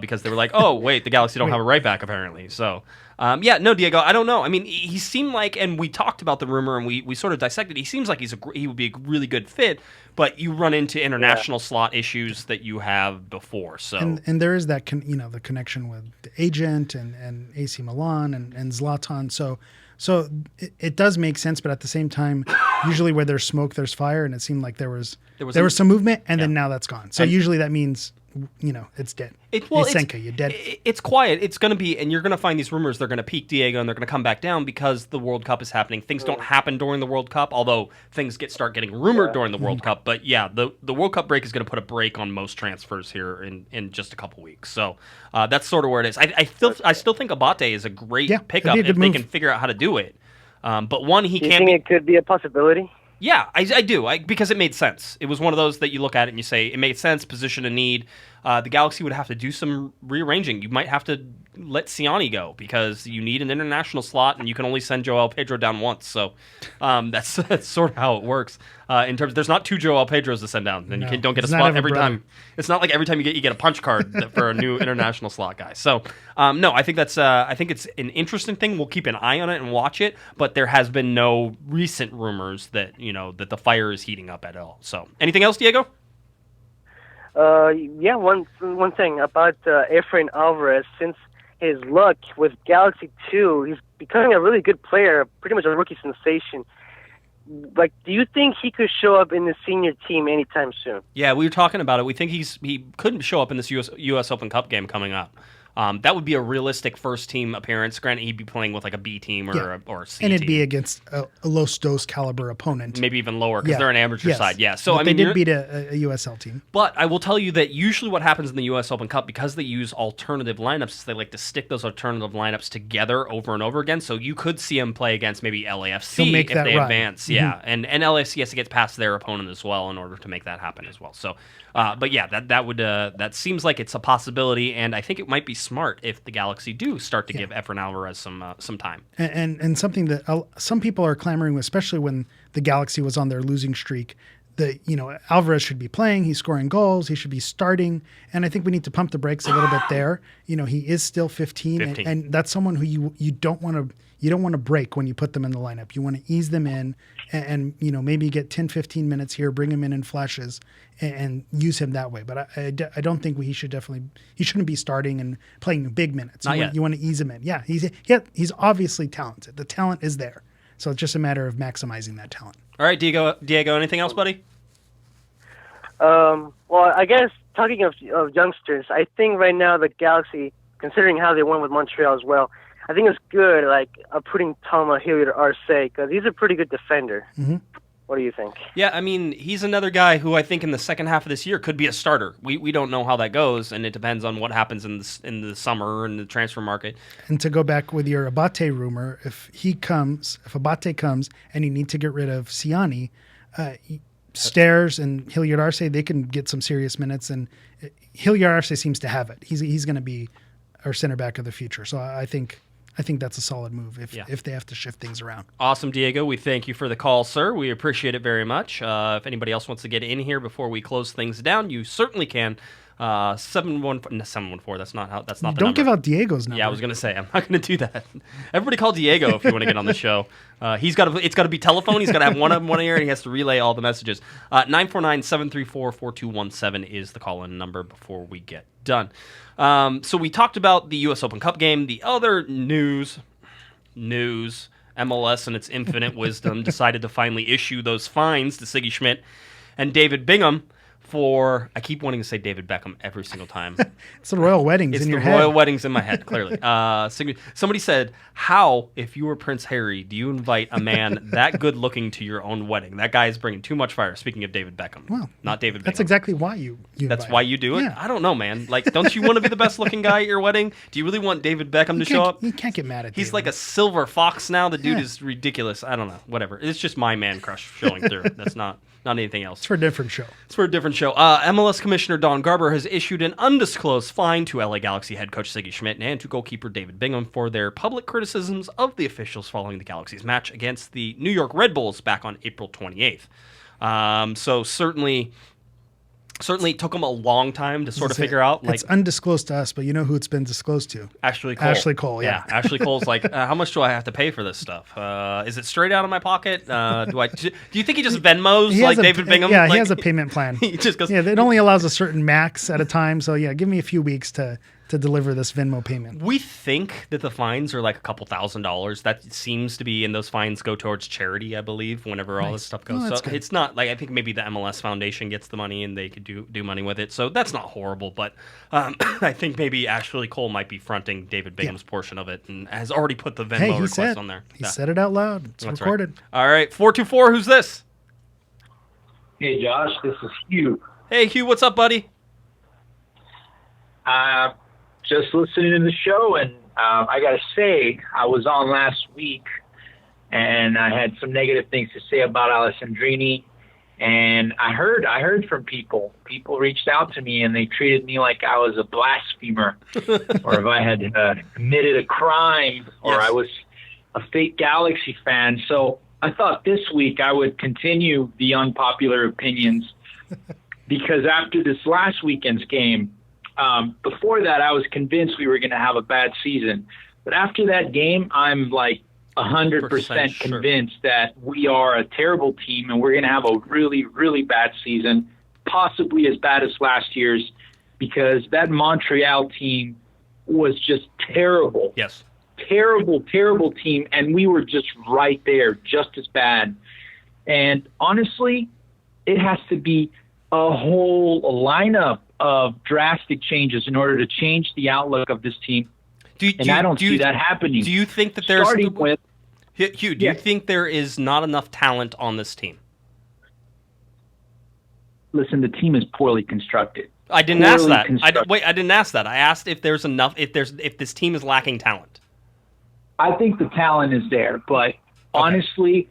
because they were like, oh, wait, the Galaxy don't have a right back, apparently. So, no, Diego, I don't know. I mean, he seemed like, and we talked about the rumor and we sort of dissected, he seems like he would be a really good fit, but you run into international slot issues that you have before. So and there is that the connection with the agent and AC Milan and Zlatan. So it does make sense, but at the same time, usually where there's smoke, there's fire, and it seemed like there was some movement, and then now that's gone. So usually that means it's dead. Senka, you're dead. It's quiet. It's going to be, and you're going to find these rumors. They're going to peak, Diego, and they're going to come back down because the World Cup is happening. Things don't happen during the World Cup, although things start getting rumored during the World Cup. But yeah, the World Cup break is going to put a break on most transfers here in just a couple weeks. So that's sort of where it is. I still think Abate is a great pickup if they can figure out how to do it. But one, he can't. Do you think it could be a possibility? Yeah, I do, because it made sense. It was one of those that you look at it and you say, it made sense, position of need. The Galaxy would have to do some rearranging. You might have to let Ciani go because you need an international slot and you can only send Joel Pedro down once. So that's sort of how it works. In terms, there's not 2 Joel Pedros to send down, and you don't get a spot every time. It's not like every time you get a punch card for a new international slot guy. So no, I think it's an interesting thing. We'll keep an eye on it and watch it, but there has been no recent rumors that that the fire is heating up at all. So anything else, Diego? One thing about Efrain Alvarez. Since his luck with Galaxy 2, he's becoming a really good player, pretty much a rookie sensation. Like, do you think he could show up in the senior team anytime soon? Yeah, we were talking about it. We think he couldn't show up in this U.S. Open Cup game coming up. That would be a realistic first-team appearance. Granted, he'd be playing with like a B team or a C team. And it'd be against a Los Dos caliber opponent. Maybe even lower because they're an amateur side. Yeah, so but they did beat a USL team. But I will tell you that usually what happens in the U.S. Open Cup, because they use alternative lineups, is they like to stick those alternative lineups together over and over again. So you could see him play against maybe LAFC if they advance. Yeah, and LAFC has to get past their opponent as well in order to make that happen as well. So, but yeah, that seems like it's a possibility, and I think it might be smart if the Galaxy do start to give Efrain Alvarez some time. And something that some people are clamoring with, especially when the Galaxy was on their losing streak, that Alvarez should be playing, he's scoring goals, he should be starting, and I think we need to pump the brakes a little bit there. He is still 15. And that's someone who you don't want to break when you put them in the lineup. You want to ease them in and maybe get 10-15 minutes here, bring him in flashes and use him that way. But I don't think he shouldn't be starting and playing big minutes. You want to ease him in. Yeah, he's obviously talented. The talent is there. So it's just a matter of maximizing that talent. All right, Diego, anything else, buddy? Well, I guess talking of youngsters, I think right now the Galaxy, considering how they won with Montreal as well, I think it's good, putting Thomas Hilliard Arce, because he's a pretty good defender. Mm-hmm. What do you think? Yeah, I mean, he's another guy who I think in the second half of this year could be a starter. We don't know how that goes, and it depends on what happens in the summer and the transfer market. And to go back with your Abate rumor, if Abate comes and you need to get rid of Ciani, Stairs and Hilliard Arce, they can get some serious minutes, and Hilliard Arce seems to have it. He's going to be our center back of the future. So I think that's a solid move if they have to shift things around. Awesome, Diego. We thank you for the call, sir. We appreciate it very much. If anybody else wants to get in here before we close things down, you certainly can. 714. That's not the Don't number. give out Diego's number. Yeah, I was gonna say I'm not gonna do that. Everybody call Diego if you want to get on the show. It's got to be telephone. He's got to have one ear, and he has to relay all the messages. 949-734-4217 is the call-in number before we get done. So we talked about the U.S. Open Cup game. The other news, MLS and its infinite wisdom decided to finally issue those fines to Siggy Schmidt and David Bingham for, I keep wanting to say David Beckham every single time. It's the royal weddings in your head. It's the royal weddings in my head, clearly. Somebody said, how, if you were Prince Harry, do you invite a man that good looking to your own wedding? That guy is bringing too much fire. Speaking of David Beckham. Well, not David Beckham. That's exactly why you That's invite why him. you do it? Yeah. I don't know, man. Like, don't you want to be the best looking guy at your wedding? Do you really want David Beckham to show up? You can't get mad at He's David. like a silver fox now. The dude Yeah. is ridiculous. I don't know. Whatever. It's just my man crush showing through. That's not anything else. It's for a different show. It's for a different show. MLS Commissioner Don Garber has issued an undisclosed fine to LA Galaxy head coach Siggy Schmidt and to goalkeeper David Bingham for their public criticisms of the officials following the Galaxy's match against the New York Red Bulls back on April 28th. So certainly took them a long time to sort of figure out. Like, it's undisclosed to us, but you know who it's been disclosed to? Ashley Cole. Ashley Cole, yeah. Ashley Cole's like, how much do I have to pay for this stuff? Is it straight out of my pocket? Do you think he just Venmos like David Bingham? Yeah, like, he has a payment plan. He just goes, Yeah, it only allows a certain max at a time. So yeah, give me a few weeks to deliver this Venmo payment. We think that the fines are like a couple $1,000s. That seems to be, and those fines go towards charity, I believe, whenever all this stuff goes. Oh, that's so good. it's not like, I think maybe the MLS Foundation gets the money and they could do money with it. So that's not horrible, but I think maybe Ashley Cole might be fronting David Bingham's portion of it and has already put the Venmo request on there. He said it out loud. It's That's recorded. Right. All right, 424, who's this? Hey, Josh, this is Hugh. Hey, Hugh, what's up, buddy? Just listening to the show, and I got to say, I was on last week, and I had some negative things to say about Alessandrini, and I heard from people. People reached out to me, and they treated me like I was a blasphemer, or if I had committed a crime, or Yes. I was a fake Galaxy fan. So I thought this week I would continue the unpopular opinions, because after this last weekend's game, before that, I was convinced we were going to have a bad season. But after that game, I'm like 100% sure. convinced that we are a terrible team and we're going to have a really, really bad season, possibly as bad as last year's, because that Montreal team was just terrible. Yes. Terrible, terrible team, and we were just right there, just as bad. And honestly, it has to be a whole lineup of drastic changes in order to change the outlook of this team. I don't see that happening. Do you think that there's starting with Hugh? Do you think there is not enough talent on this team? listen, the team is poorly constructed. I didn't ask that. I didn't ask that. I asked if there's enough. If this team is lacking talent. I think the talent is there, but honestly,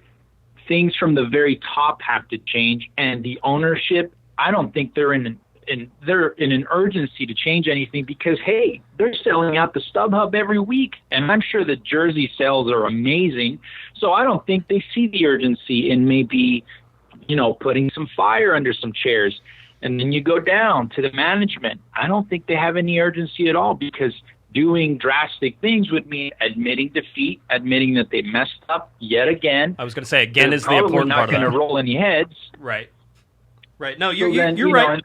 things from the very top have to change, and the ownership, I don't think they're in an urgency to change anything, because hey, they're selling out the StubHub every week, and I'm sure the jersey sales are amazing. So I don't think they see the urgency in maybe, putting some fire under some chairs. And then you go down to the management. I don't think they have any urgency at all, because doing drastic things would mean admitting defeat, admitting that they messed up yet again. I was going to say, again is the They're important part probably of not that. going to roll any heads. Right. No, So you're then, right.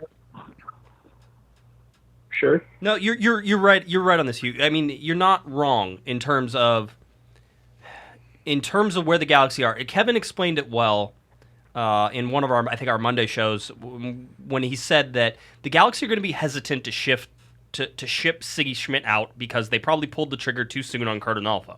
Sure. No, you're right. You're right on this, Hugh. I mean, you're not wrong in terms of where the Galaxy are. Kevin explained it well in one of our Monday shows when he said that the Galaxy are going to be hesitant to ship Siggy Schmidt out because they probably pulled the trigger too soon on Cardinalfo.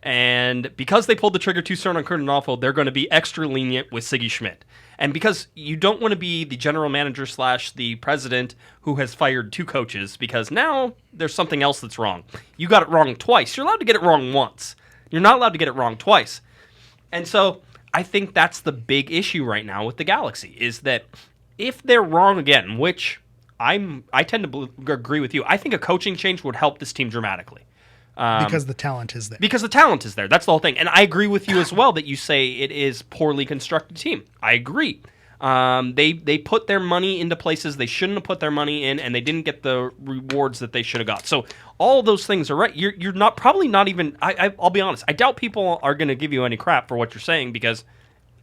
And because they pulled the trigger too soon on Cardinalfo, they're going to be extra lenient with Siggy Schmidt. And because you don't want to be the general manager / the president who has fired 2 coaches, because now there's something else that's wrong. You got it wrong twice. You're allowed to get it wrong once. You're not allowed to get it wrong twice. And so I think that's the big issue right now with the Galaxy, is that if they're wrong again, which I tend to agree with you, I think a coaching change would help this team dramatically. Because the talent is there. Because the talent is there. That's the whole thing. And I agree with you as well that you say it is poorly constructed team. I agree. They put their money into places they shouldn't have put their money in, and they didn't get the rewards that they should have got. So all of those things are right. You're not probably not even. I'll be honest. I doubt people are going to give you any crap for what you're saying because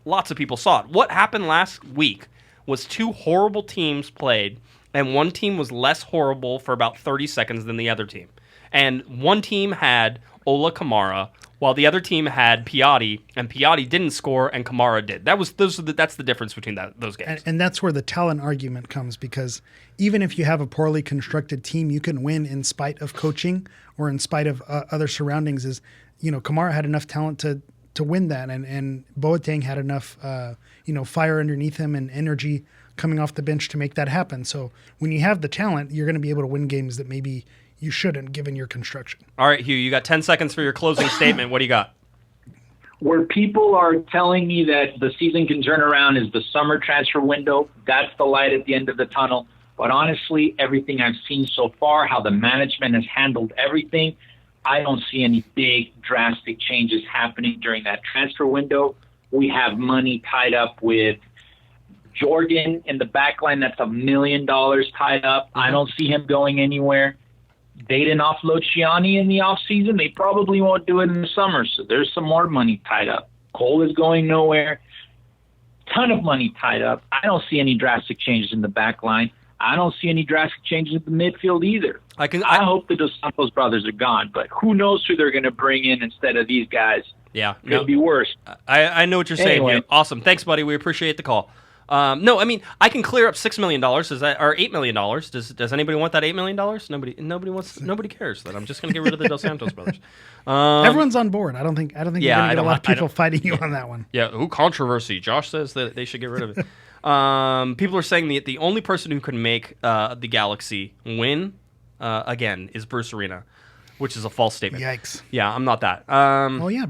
lots of people saw it. What happened last week was two horrible teams played, and one team was less horrible for about 30 seconds than the other team. And one team had Ola Kamara, while the other team had Piatti, and Piatti didn't score, and Kamara did. That's the difference between those games. And that's where the talent argument comes, because even if you have a poorly constructed team, you can win in spite of coaching or in spite of other surroundings. Kamara had enough talent to win that, and Boateng had enough fire underneath him and energy coming off the bench to make that happen. So when you have the talent, you're going to be able to win games that maybe you shouldn't, given your construction. All right, Hugh, you got 10 seconds for your closing statement. What do you got? Where people are telling me that the season can turn around is the summer transfer window. That's the light at the end of the tunnel. But honestly, everything I've seen so far, how the management has handled everything, I don't see any big drastic changes happening during that transfer window. We have money tied up with Jordan in the back line. That's $1 million tied up. I don't see him going anywhere. They didn't offload Shiani in the offseason. They probably won't do it in the summer, so there's some more money tied up. Cole is going nowhere. Ton of money tied up. I don't see any drastic changes in the back line. I don't see any drastic changes in the midfield either. I hope the Dos Santos brothers are gone, but who knows who they're going to bring in instead of these guys. Yeah. Could be worse. I know what you're saying. Anyway. Hugh. Awesome. Thanks, buddy. We appreciate the call. No, I mean, I can clear up $6 million. Or $8 million? Does anybody want that $8 million? Nobody cares. That I'm just going to get rid of the Dos Santos brothers. Everyone's on board. I don't think you're going to get a lot of people fighting you on that one. Yeah, who controversy? Josh says that they should get rid of it. People are saying the only person who can make the Galaxy win again is Bruce Arena, which is a false statement. Yikes. Yeah, I'm not that.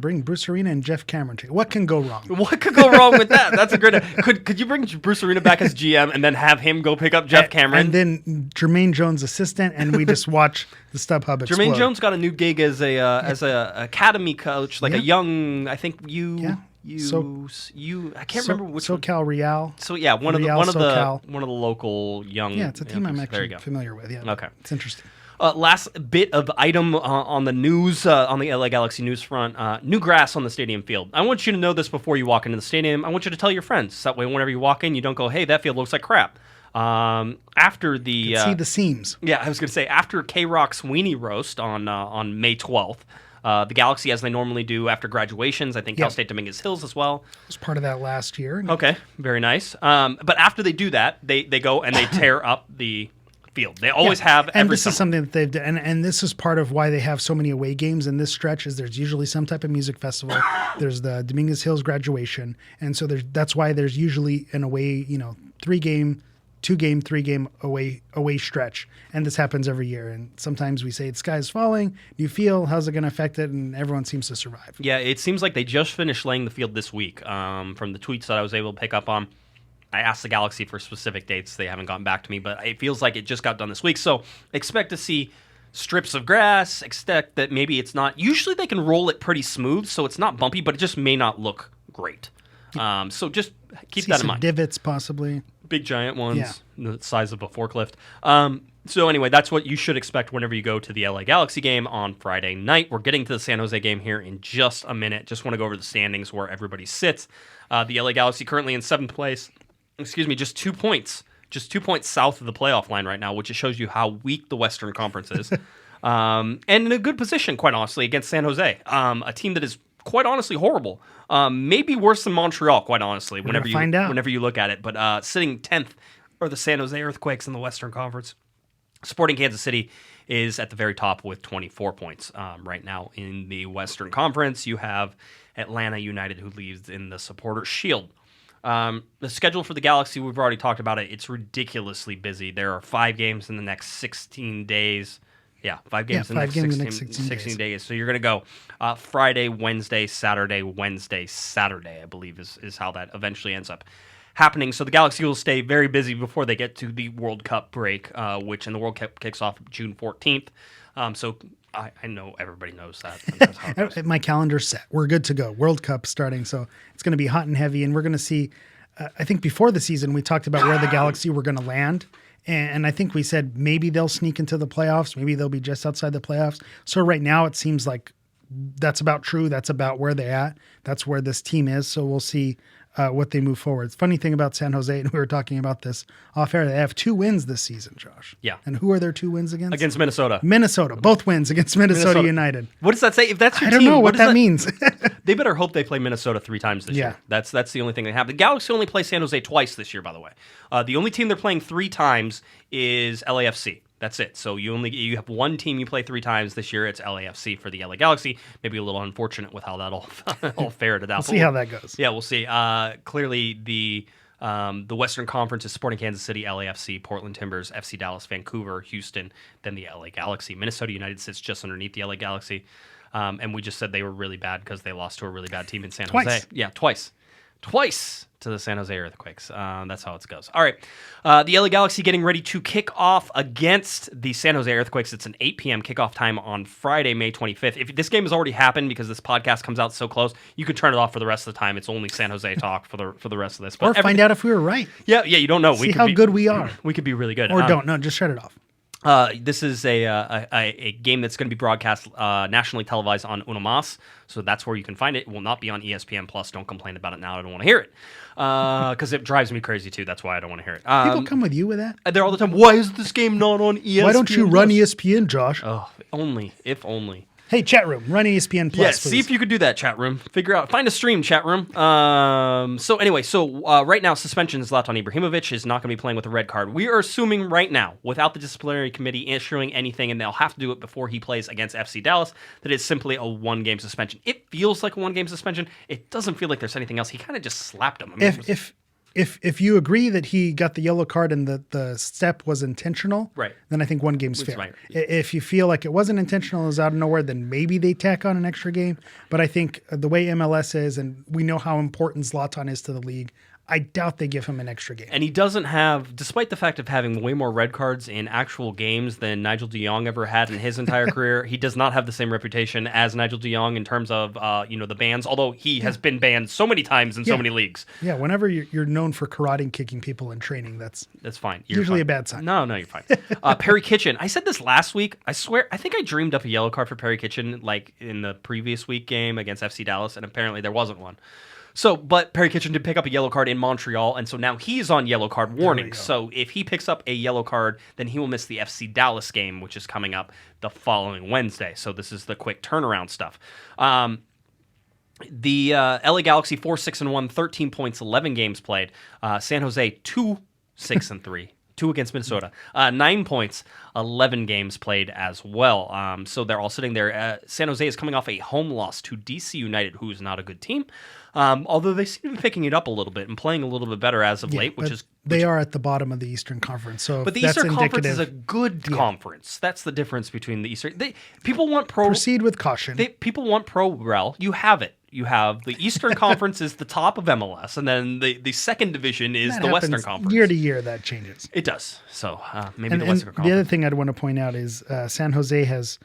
Bring Bruce Arena and Geoff Cameron. What can go wrong? What could go wrong with that? That's a great. Could you bring Bruce Arena back as GM and then have him go pick up Geoff Cameron? And then Jermaine Jones assistant, and we just watch the StubHub explode. Jermaine Jones got a new gig as a academy coach, like a young. I think I can't remember which SoCal Real. So yeah, one of the local young. Yeah, it's a team I'm actually familiar familiar with. Yeah, okay, it's interesting. Last bit of item on the news, on the LA Galaxy news front, new grass on the stadium field. I want you to know this before you walk into the stadium. I want you to tell your friends. That way, whenever you walk in, you don't go, hey, that field looks like crap. After the... see the seams. Yeah, I was going to say, after K-Rock's Weenie Roast on May 12th, the Galaxy, as they normally do after graduations, I think Cal State Dominguez Hills as well. It was part of that last year. Okay, very nice. But after they do that, they go and they tear up the... field. They always have and this is something that they've done, and this is part of why they have so many away games in this stretch. Is there's usually some type of music festival. There's the Dominguez Hills graduation, and so that's why there's usually an away, 3-game, 2-game, 3-game away stretch, and this happens every year. And sometimes we say the sky is falling. You feel how's it going to affect it, and everyone seems to survive. Yeah, it seems like they just finished laying the field this week. From the tweets that I was able to pick up on. I asked the Galaxy for specific dates. They haven't gotten back to me, but it feels like it just got done this week. So expect to see strips of grass. Expect that maybe it's not. Usually they can roll it pretty smooth, so it's not bumpy, but it just may not look great. So just keep that in mind. Divots possibly. Big giant ones, the size of a forklift. So anyway, that's what you should expect whenever you go to the LA Galaxy game on Friday night. We're getting to the San Jose game here in just a minute. Just want to go over the standings where everybody sits. The LA Galaxy currently in 7th place. Just 2 points. Just 2 points south of the playoff line right now, which just shows you how weak the Western Conference is. And in a good position, quite honestly, against San Jose. A team that is quite honestly horrible. Maybe worse than Montreal, quite honestly, whenever you look at it. But sitting 10th are the San Jose Earthquakes in the Western Conference. Sporting Kansas City is at the very top with 24 points right now in the Western Conference. You have Atlanta United, who leads in the Supporters' Shield. The schedule for the Galaxy, we've already talked about it. It's ridiculously busy. There are 5 games in the next 16 days. Yeah, 5 games in the next 16 days. So you're going to go Friday, Wednesday, Saturday, I believe is how that eventually ends up happening. So the Galaxy will stay very busy before they get to the World Cup break, which in the World Cup kicks off June 14th. So I know everybody knows that. That's how it goes. My calendar's set. We're good to go. World Cup starting, so it's going to be hot and heavy, and we're going to see I think before the season, we talked about where the Galaxy were going to land. And I think we said maybe they'll sneak into the playoffs. Maybe they'll be just outside the playoffs. So right now it seems like that's about true. That's about where they're at. That's where this team is. So we'll see what they move forward. Funny thing about San Jose, and we were talking about this off air, they have 2 wins this season, Josh. Yeah. And who are their 2 wins against? Against Minnesota. Minnesota. Both wins against Minnesota United. What does that say? If that's your team, I don't know what that means. They better hope they play Minnesota 3 times this year. That's the only thing they have. The Galaxy only play San Jose twice this year, by the way. The only team they're playing 3 times is LAFC. That's it. So you have one team you play 3 times this year. It's LAFC for the LA Galaxy. Maybe a little unfortunate with how that all fared out. We'll see how that goes. Yeah, we'll see. Clearly, the Western Conference is Sporting Kansas City, LAFC, Portland Timbers, FC Dallas, Vancouver, Houston, then the LA Galaxy. Minnesota United sits just underneath the LA Galaxy. And we just said they were really bad because they lost to a really bad team in San Jose. Yeah, twice to the San Jose Earthquakes. That's how it goes. All right. The LA Galaxy getting ready to kick off against the San Jose Earthquakes. It's an 8 p.m. kickoff time on Friday, May 25th. If this game has already happened because this podcast comes out so close, you can turn it off for the rest of the time. It's only San Jose talk for the rest of this. But or find out if we were right. Yeah, you don't know. See how good we are. We could be really good. Or don't. No, just shut it off. This is a game that's going to be broadcast nationally televised on Unomas, so that's where you can find it. It will not be on ESPN Plus. Don't complain about it now. I don't want to hear it because it drives me crazy too. That's why I don't want to hear it. People come with you with that? They're all the time. Why is this game not on ESPN? Why don't you run ESPN, Josh? Oh, if only. Hey, chat room, run ESPN Plus. Yes, please. see if you could do that, chat room. Find a stream, chat room. So right now, suspension Zlatan Ibrahimovic is not going to be playing with a red card. We are assuming right now, without the disciplinary committee issuing anything, and they'll have to do it before he plays against FC Dallas, that it's simply a 1-game suspension. It feels like a 1-game suspension. It doesn't feel like there's anything else. He kind of just slapped him. I mean, If you agree that he got the yellow card and the step was intentional, right, then I think 1 game's fair. Right. If you feel like it wasn't intentional, it was out of nowhere, then maybe they tack on an extra game. But I think the way MLS is, and we know how important Zlatan is to the league, I doubt they give him an extra game. And he doesn't have, despite the fact of having way more red cards in actual games than Nigel de Jong ever had in his entire career, he does not have the same reputation as Nigel de Jong in terms of the bans, although he has been banned so many times in so many leagues. Yeah, whenever you're known for karate kicking people in training, that's fine. You're usually fine. A bad sign. No, you're fine. Perry Kitchen. I said this last week. I swear, I think I dreamed up a yellow card for Perry Kitchen like in the previous week game against FC Dallas, and apparently there wasn't one. So, but Perry Kitchen did pick up a yellow card in Montreal, and so now he's on yellow card warning. So if he picks up a yellow card, then he will miss the FC Dallas game, which is coming up the following Wednesday. So this is the quick turnaround stuff. The LA Galaxy 4-6-1, 13 points, 11 games played. San Jose 2-6-3. 2 against Minnesota. 9 points, 11 games played as well. So they're all sitting there. San Jose is coming off a home loss to DC United, who is not a good team. Although they seem to be picking it up a little bit and playing a little bit better as of late, they are at the bottom of the Eastern Conference. So but the Eastern Conference is a good conference. That's the difference between the Eastern. People want pro. Proceed with caution. People want pro rel. You have it. You have the Eastern Conference is the top of MLS, and then the second division is the Western Conference. Year to year, that changes. It does. So maybe the Western Conference. The other thing I'd want to point out is San Jose has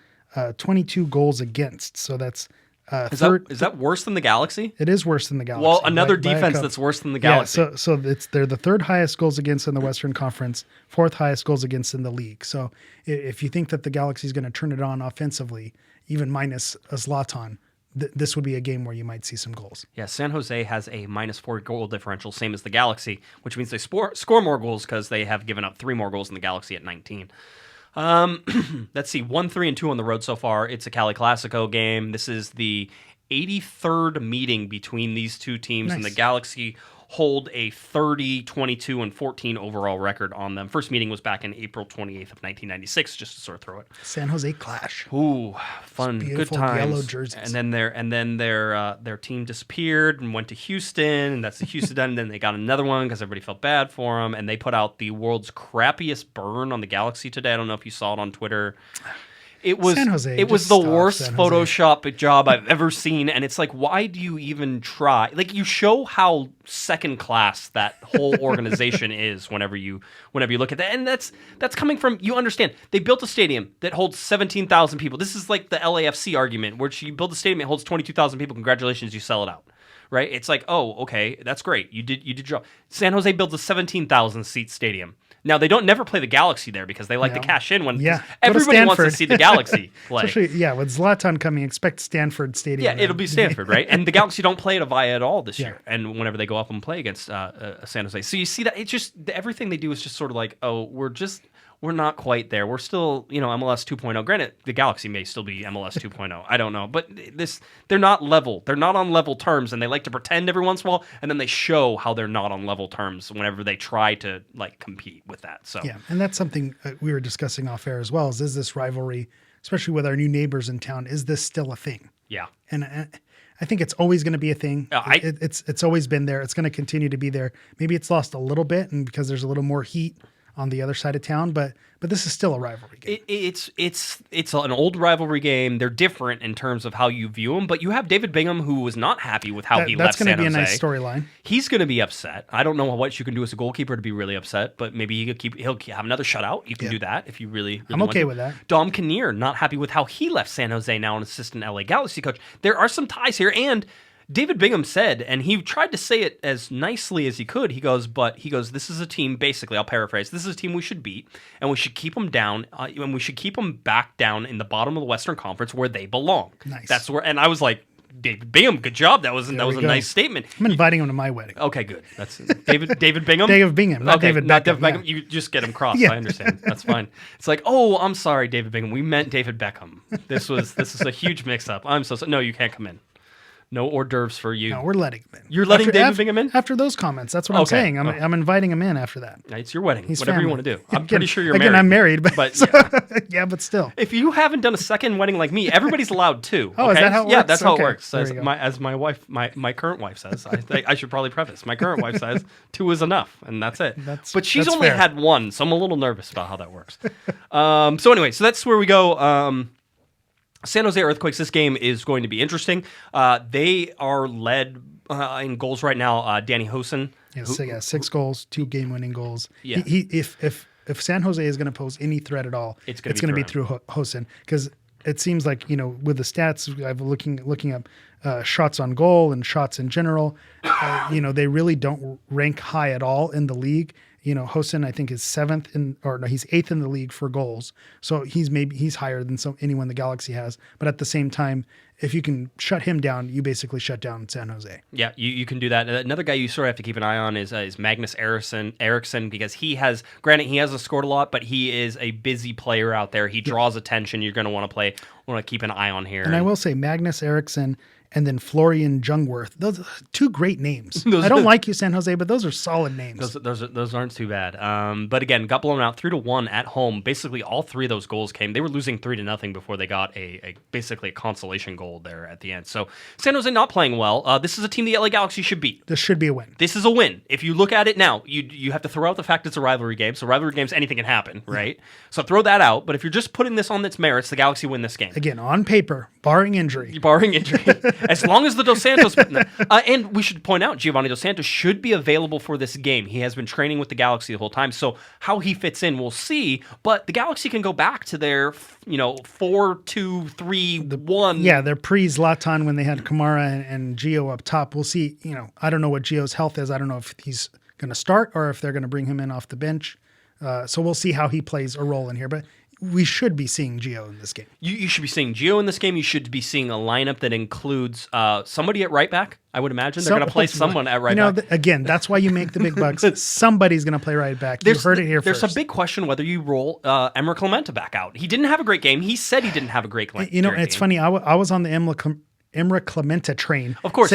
22 goals against. So that's is that worse than the Galaxy? It is worse than the Galaxy. Well, another defense that's worse than the Galaxy. Yeah, so they're the 3rd highest goals against in the Western Conference, 4th highest goals against in the league. So if you think that the Galaxy is going to turn it on offensively, even minus a Zlatan, this would be a game where you might see some goals. Yeah, San Jose has a -4 goal differential, same as the Galaxy, which means they score more goals because they have given up 3 more goals than the Galaxy at 19. Let's see, 1-3-2 on the road so far. It's a Cali-Clasico game. This is the 83rd meeting between these two teams, and the Galaxy hold a 30, 22, and 14 overall record on them. First meeting was back in April 28th of 1996, just to sort of throw it. San Jose clash. Ooh, fun, good times. Yellow jerseys. And then their team disappeared and went to Houston, and that's the Houston done. And then they got another one because everybody felt bad for them, and they put out the world's crappiest burn on the Galaxy today. I don't know if you saw it on Twitter. It was the worst Photoshop job I've ever seen, and it's like, why do you even try? Like, you show how second class that whole organization is whenever you look at that, and that's coming from, you understand, they built a stadium that holds 17,000 people. This is like the LAFC argument, where you build a stadium that holds 22,000 people. Congratulations, you sell it out. right? It's like, oh, okay, that's great. You did draw. San Jose builds a 17,000 seat stadium. Now they don't never play the Galaxy there because they like to cash in when everybody wants to see the Galaxy play. Especially, with Zlatan coming, expect Stanford Stadium. Yeah, it'll be Stanford, right? And the Galaxy don't play at Avaya at all this year. And whenever they go up and play against San Jose, so you see that it's just everything they do is just sort of like, oh, we're not quite there. We're still, MLS 2.0. Granted, the Galaxy may still be MLS 2.0. I don't know. But they're not level. They're not on level terms, and they like to pretend every once in a while, and then they show how they're not on level terms whenever they try to, compete with that. So yeah, and that's something we were discussing off air as well, is this rivalry, especially with our new neighbors in town, is this still a thing? Yeah. And I think it's always going to be a thing. It's always been there. It's going to continue to be there. Maybe it's lost a little bit, and because there's a little more heat on the other side of town, but this is still a rivalry game. It's an old rivalry game. They're different in terms of how you view them, but you have David Bingham, who was not happy with how he left San Jose. That's going to be a nice storyline. He's going to be upset. I don't know what you can do as a goalkeeper to be really upset, but maybe he'll have another shutout. You can do that if you really I'm okay with that. Dom Kinnear, not happy with how he left San Jose, now an assistant LA Galaxy coach. There are some ties here, and David Bingham said, and he tried to say it as nicely as he could, he goes, this is a team, basically, I'll paraphrase, this is a team we should beat, and we should keep them down, and we should keep them back down in the bottom of the Western Conference where they belong. Nice. That's where, and I was like, David Bingham, good job. That was a nice statement. I'm inviting him to my wedding. Okay, good. That's David Bingham? David Bingham, not David Beckham. Not David Beckham. You just get him crossed. I understand. That's fine. It's like, oh, I'm sorry, David Bingham. We meant David Beckham. This is a huge mix-up. I'm so sorry. No, you can't come in. No hors d'oeuvres for you. No, we're letting him in. You're letting David Bingham in? After those comments. That's what I'm saying. I'm inviting him in after that. It's your wedding. He's whatever family. you want to do. I'm pretty sure you're married. Again, I'm married. But so, yeah, but still. If you haven't done a second wedding like me, everybody's allowed two. Oh, is that how it works? Yeah, that's how it Okay. works. As my wife, my current wife says. I should probably preface. My current wife says 2 is enough, and that's it. But she's only fair. had 1, so I'm a little nervous about how that works. So anyway, that's where we go. San Jose Earthquakes, this game is going to be interesting. They are led in goals right now. Danny Hoesen. 6 goals, 2 game-winning goals. Yeah. If San Jose is going to pose any threat at all, it's going to be through Hoesen, because it seems like, with the stats, I've looking up shots on goal and shots in general, they really don't rank high at all in the league. Hoesen, I think, is 7th he's 8th in the league for goals. So he's higher than anyone the Galaxy has. But at the same time, if you can shut him down, you basically shut down San Jose. Yeah, you can do that. Another guy you sort of have to keep an eye on is Magnus Eriksson, because he hasn't scored a lot, but he is a busy player out there. He draws attention. You're going to want to keep an eye on here. And I will say Magnus Eriksson and then Florian Jungwirth. Those are 2 great names. I don't like you, San Jose, but those are solid names. Those aren't too bad. But again, got blown out 3-1 at home. Basically, all 3 of those goals came. They were losing 3-0 before they got basically a consolation goal there at the end. So San Jose not playing well. This is a team the LA Galaxy should beat. This should be a win. This is a win. If you look at it now, you have to throw out the fact it's a rivalry game. So rivalry games, anything can happen, right? Yeah. So throw that out. But if you're just putting this on its merits, the Galaxy win this game. Again, on paper, barring injury. As long as the Dos Santos... and we should point out, Giovanni Dos Santos should be available for this game. He has been training with the Galaxy the whole time. So how he fits in, we'll see. But the Galaxy can go back to their 4-2-3-1. Yeah, their pre-Zlatan when they had Kamara and Gio up top. We'll see. I don't know what Gio's health is. I don't know if he's going to start or if they're going to bring him in off the bench. So we'll see how he plays a role in here. But we should be seeing Gio in this game. You should be seeing Gio in this game. You should be seeing a lineup that includes somebody at right back. I would imagine they're going to play someone at right back. Again, that's why you make the big bucks. Somebody's going to play right back. You heard it here first. There's a big question whether you roll Emre Clemente back out. He didn't have a great game. He said he didn't have a great game. It's funny. I was on the Emre Clemente train. Of course,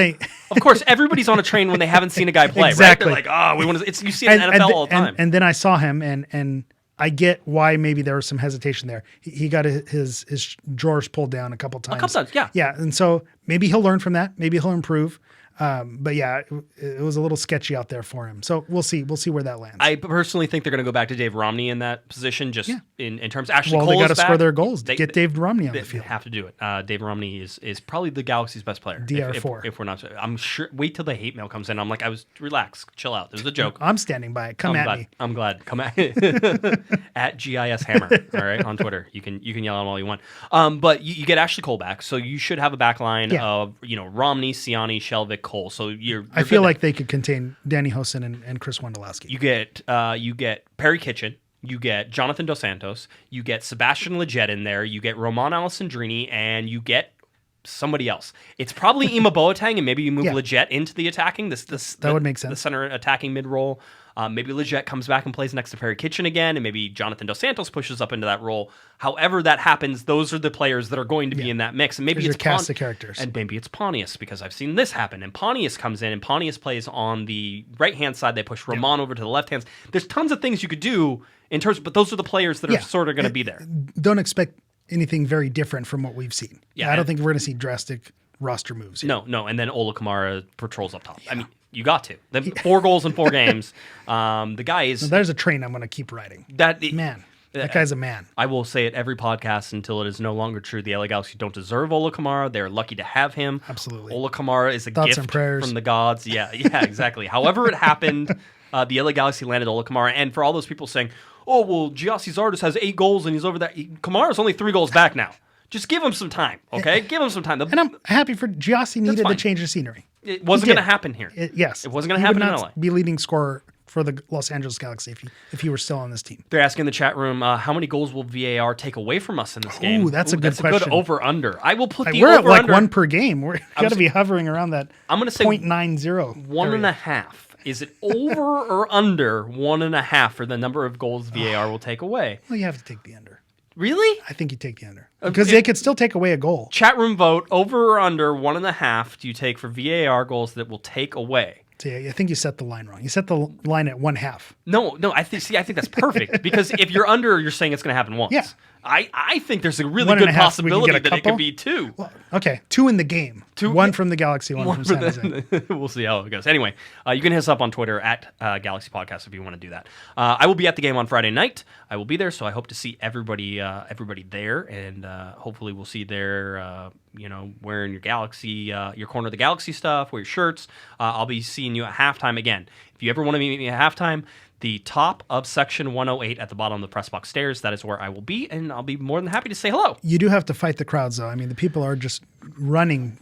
everybody's on a train when they haven't seen a guy play. Exactly. Right? They're like, we want to. You see it in NFL all the time. And then I saw him, and I get why maybe there was some hesitation there. He got his drawers pulled down a couple times. Yeah. Yeah, and so maybe he'll learn from that. Maybe he'll improve. But yeah, it was a little sketchy out there for him. So we'll see. We'll see where that lands. I personally think they're going to go back to Dave Romney in that position, just in terms of Ashley Cole. Well, they got to score their goals to get Dave Romney on the field. They have to do it. Dave Romney is probably the Galaxy's best player. DR4. If we're not, I'm sure. Wait till the hate mail comes in. I'm like, relax, chill out. It was a joke. I'm standing by it. Come at me. I'm glad. Come at at GIS Hammer. All right, on Twitter. You can yell at him all you want. But you get Ashley Cole back, so you should have a back line Romney, Siani, Shelvick, Cole. So you're I feel like they could contain Danny Hosen and Chris Wondolowski. You get Perry Kitchen. You get Jonathan Dos Santos. You get Sebastian Lletget in there. You get Roman Alessandrini, and you get somebody else. It's probably Ima Boateng, and maybe you move Lletget into the attacking. That would make sense. The center attacking mid role. Maybe Lletget comes back and plays next to Perry Kitchen again, and maybe Jonathan Dos Santos pushes up into that role. However that happens, those are the players that are going to be in that mix. And maybe There's it's your cast of characters. And maybe it's Pontius, because I've seen this happen. And Pontius comes in, and Pontius plays on the right-hand side. They push Roman over to the left-hand. There's tons of things you could do in terms, but those are the players that are sort of going to be there. Don't expect anything very different from what we've seen. Yeah, I don't think we're going to see drastic roster moves here. No, and then Ola Kamara patrols up top. I mean, you got to. 4 goals in 4 games. The guy is... So there's a train I'm going to keep riding. That guy's a man. I will say it every podcast until it is no longer true. The LA Galaxy don't deserve Ola Kamara. They're lucky to have him. Absolutely. Ola Kamara is a Thoughts gift and prayers from the gods. Yeah, exactly. However it happened, the LA Galaxy landed Ola Kamara. And for all those people saying, oh, well, Giassi Zardes has 8 goals and he's over there. Kamara's only 3 goals back now. Just give him some time, okay? Give him some time. And I'm happy for Giassi needed to change the scenery. It wasn't going to happen here. Yes. It wasn't going to happen in LA. Be leading scorer for the Los Angeles Galaxy if he were still on this team. They're asking in the chat room, how many goals will VAR take away from us in this game? That's a good question. That's a good over-under. I will put the we're over-under. We're at 1 per game. We're got to be hovering around that I'm going to say 0.90. 1.5. Is it over or under 1.5 for the number of goals VAR will take away? Well, you have to take the under. Really? I think you take the under. Because they could still take away a goal. Chat room vote, over or under 1.5 do you take for VAR goals that will take away? So I think you set the line wrong. You set the line at 1/2. No, I think that's perfect. Because if you're under, you're saying it's going to happen once. Yeah. I think there's a really good possibility that it could be 2. Well, okay, 2 in the game. 1 from the Galaxy, 1 from San Jose. We'll see how it goes. Anyway, you can hit us up on Twitter at Galaxy Podcast if you want to do that. I will be at the game on Friday night. I will be there, so I hope to see everybody there, and hopefully we'll see there, wearing your Galaxy, your Corner of the Galaxy stuff, wear your shirts. I'll be seeing you at halftime again. If you ever want to meet me at halftime, the top of section 108 at the bottom of the press box stairs. That is where I will be, and I'll be more than happy to say hello. You do have to fight the crowds, though. I mean, the people are just running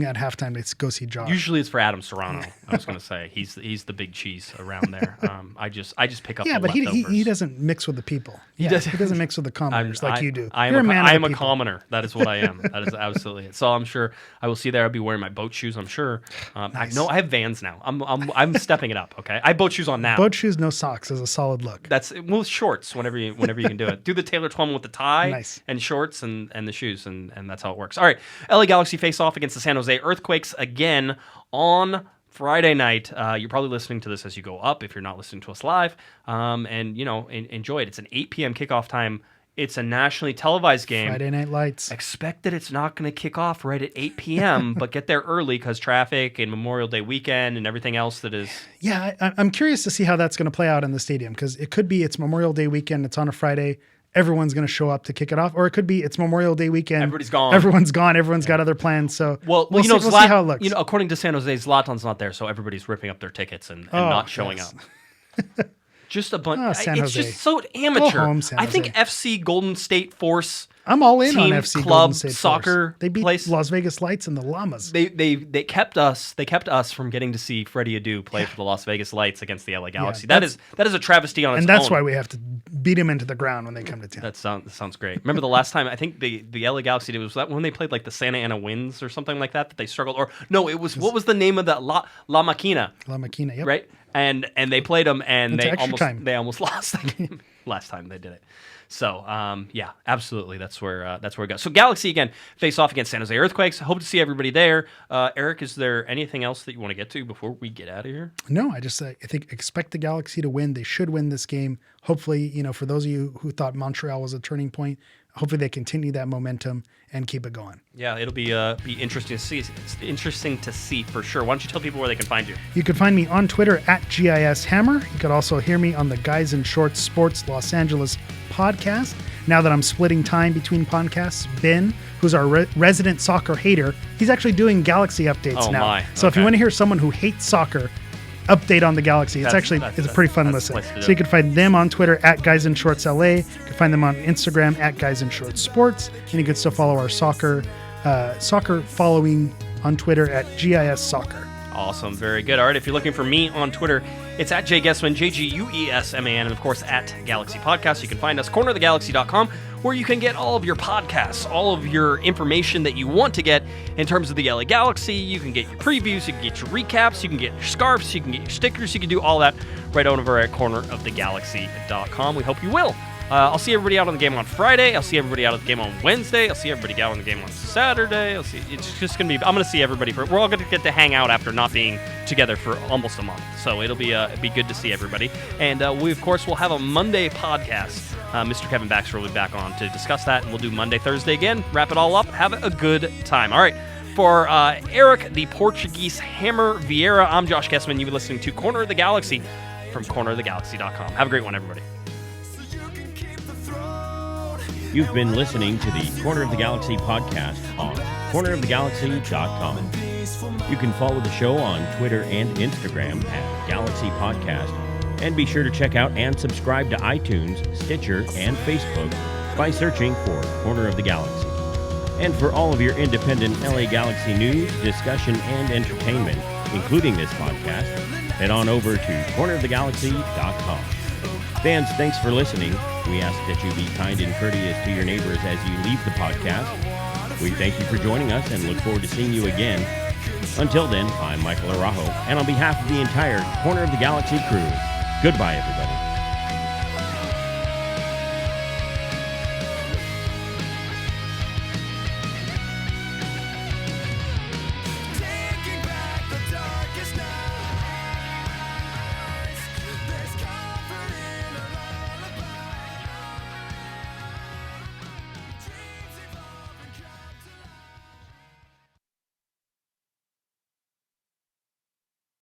at halftime to go see Josh. Usually it's for Adam Serrano. I was going to say he's the big cheese around there. I just pick up. Yeah, the but he doesn't mix with the people. He doesn't mix with the commoners like you do. I am a commoner. That is what I am. That is absolutely it. So I'm sure I will see there. I'll be wearing my boat shoes. I'm sure. Nice. I have Vans now. I'm stepping it up. Okay, I have boat shoes on now. Boat shoes, no socks is a solid look. That's shorts whenever you can do it. Do the Taylor Twelman with the tie and shorts and the shoes and that's how it works. All right, LA Galaxy face off against the San Jose Earthquakes again on Friday night. You're probably listening to this as you go up if you're not listening to us live. Enjoy it. It's an 8 p.m. kickoff time. It's a nationally televised game. Friday Night Lights. Expect that it's not going to kick off right at 8 p.m., but get there early because traffic and Memorial Day weekend and everything else that is... Yeah, I'm curious to see how that's going to play out in the stadium because it could be it's Memorial Day weekend, it's on a Friday, everyone's going to show up to kick it off, or it could be it's Memorial Day weekend. Everybody's gone. Everyone's got other plans, so we'll see how it looks. According to San Jose, Zlatan's not there, so everybody's ripping up their tickets and not showing up. Just a bunch. It's just so amateur. Home, I think FC Golden State Force. I'm all in on FC club Golden State soccer. Force. They beat Las Vegas Lights and the Llamas. They kept us from getting to see Freddie Adu play for the Las Vegas Lights against the LA Galaxy. That is a travesty on its own. And that's why we have to beat him into the ground when they come to town. That sounds great. Remember the last time I think the LA Galaxy did was that when they played like the Santa Ana Winds or something like that they struggled, or no, it was what was the name of that La Maquina? La Maquina, yep. Right. And they played them, and it's they almost lost that game last time they did it. So yeah, absolutely, that's where it goes. So Galaxy again face off against San Jose Earthquakes. Hope to see everybody there. Eric, is there anything else that you want to get to before we get out of here? No, I think expect the Galaxy to win. They should win this game. Hopefully, for those of you who thought Montreal was a turning point, hopefully they continue that momentum and keep it going. Yeah, it'll be interesting to see. It's interesting to see for sure. Why don't you tell people where they can find you? You can find me on Twitter at GISHammer. You could also hear me on the Guys in Shorts Sports Los Angeles podcast. Now that I'm splitting time between podcasts, Ben, who's our resident soccer hater, he's actually doing Galaxy updates now. So if you want to hear someone who hates soccer update on the Galaxy, it's a pretty fun listen. So you can find them on Twitter at Guys in Shorts LA. You can find them on Instagram at Guys in Shorts Sports, and you can still follow our soccer soccer following on Twitter at GIS Soccer. Awesome. Very good. All right. If you're looking for me on Twitter, it's at Guesman, JGUESMAN, and of course at Galaxy Podcast. You can find us cornerofthegalaxy.com, where you can get all of your podcasts, all of your information that you want to get in terms of the LA Galaxy. You can get your previews, you can get your recaps, you can get your scarves, you can get your stickers, you can do all that right over at cornerofthegalaxy.com. We hope you will. I'll see everybody out on the game on Friday. I'll see everybody out at the game on Wednesday. I'll see everybody out on the game on Saturday. It's just going to be, I'm going to see everybody. We're all going to get to hang out after not being together for almost a month. So it'll be good to see everybody. And we, of course, will have a Monday podcast. Mr. Kevin Baxter will be back on to discuss that. And we'll do Monday, Thursday again. Wrap it all up. Have a good time. All right. For Eric, the Portuguese Hammer Vieira, I'm Josh Guesman. You've been listening to Corner of the Galaxy from cornerofthegalaxy.com. Have a great one, everybody. You've been listening to the Corner of the Galaxy podcast on cornerofthegalaxy.com. You can follow the show on Twitter and Instagram at Galaxy Podcast, and be sure to check out and subscribe to iTunes, Stitcher, and Facebook by searching for Corner of the Galaxy. And for all of your independent LA Galaxy news, discussion, and entertainment, including this podcast, head on over to cornerofthegalaxy.com. Fans, thanks for listening. We ask that you be kind and courteous to your neighbors as you leave the podcast. We thank you for joining us and look forward to seeing you again. Until then, I'm Michael Araujo, and on behalf of the entire Corner of the Galaxy crew, goodbye, everybody.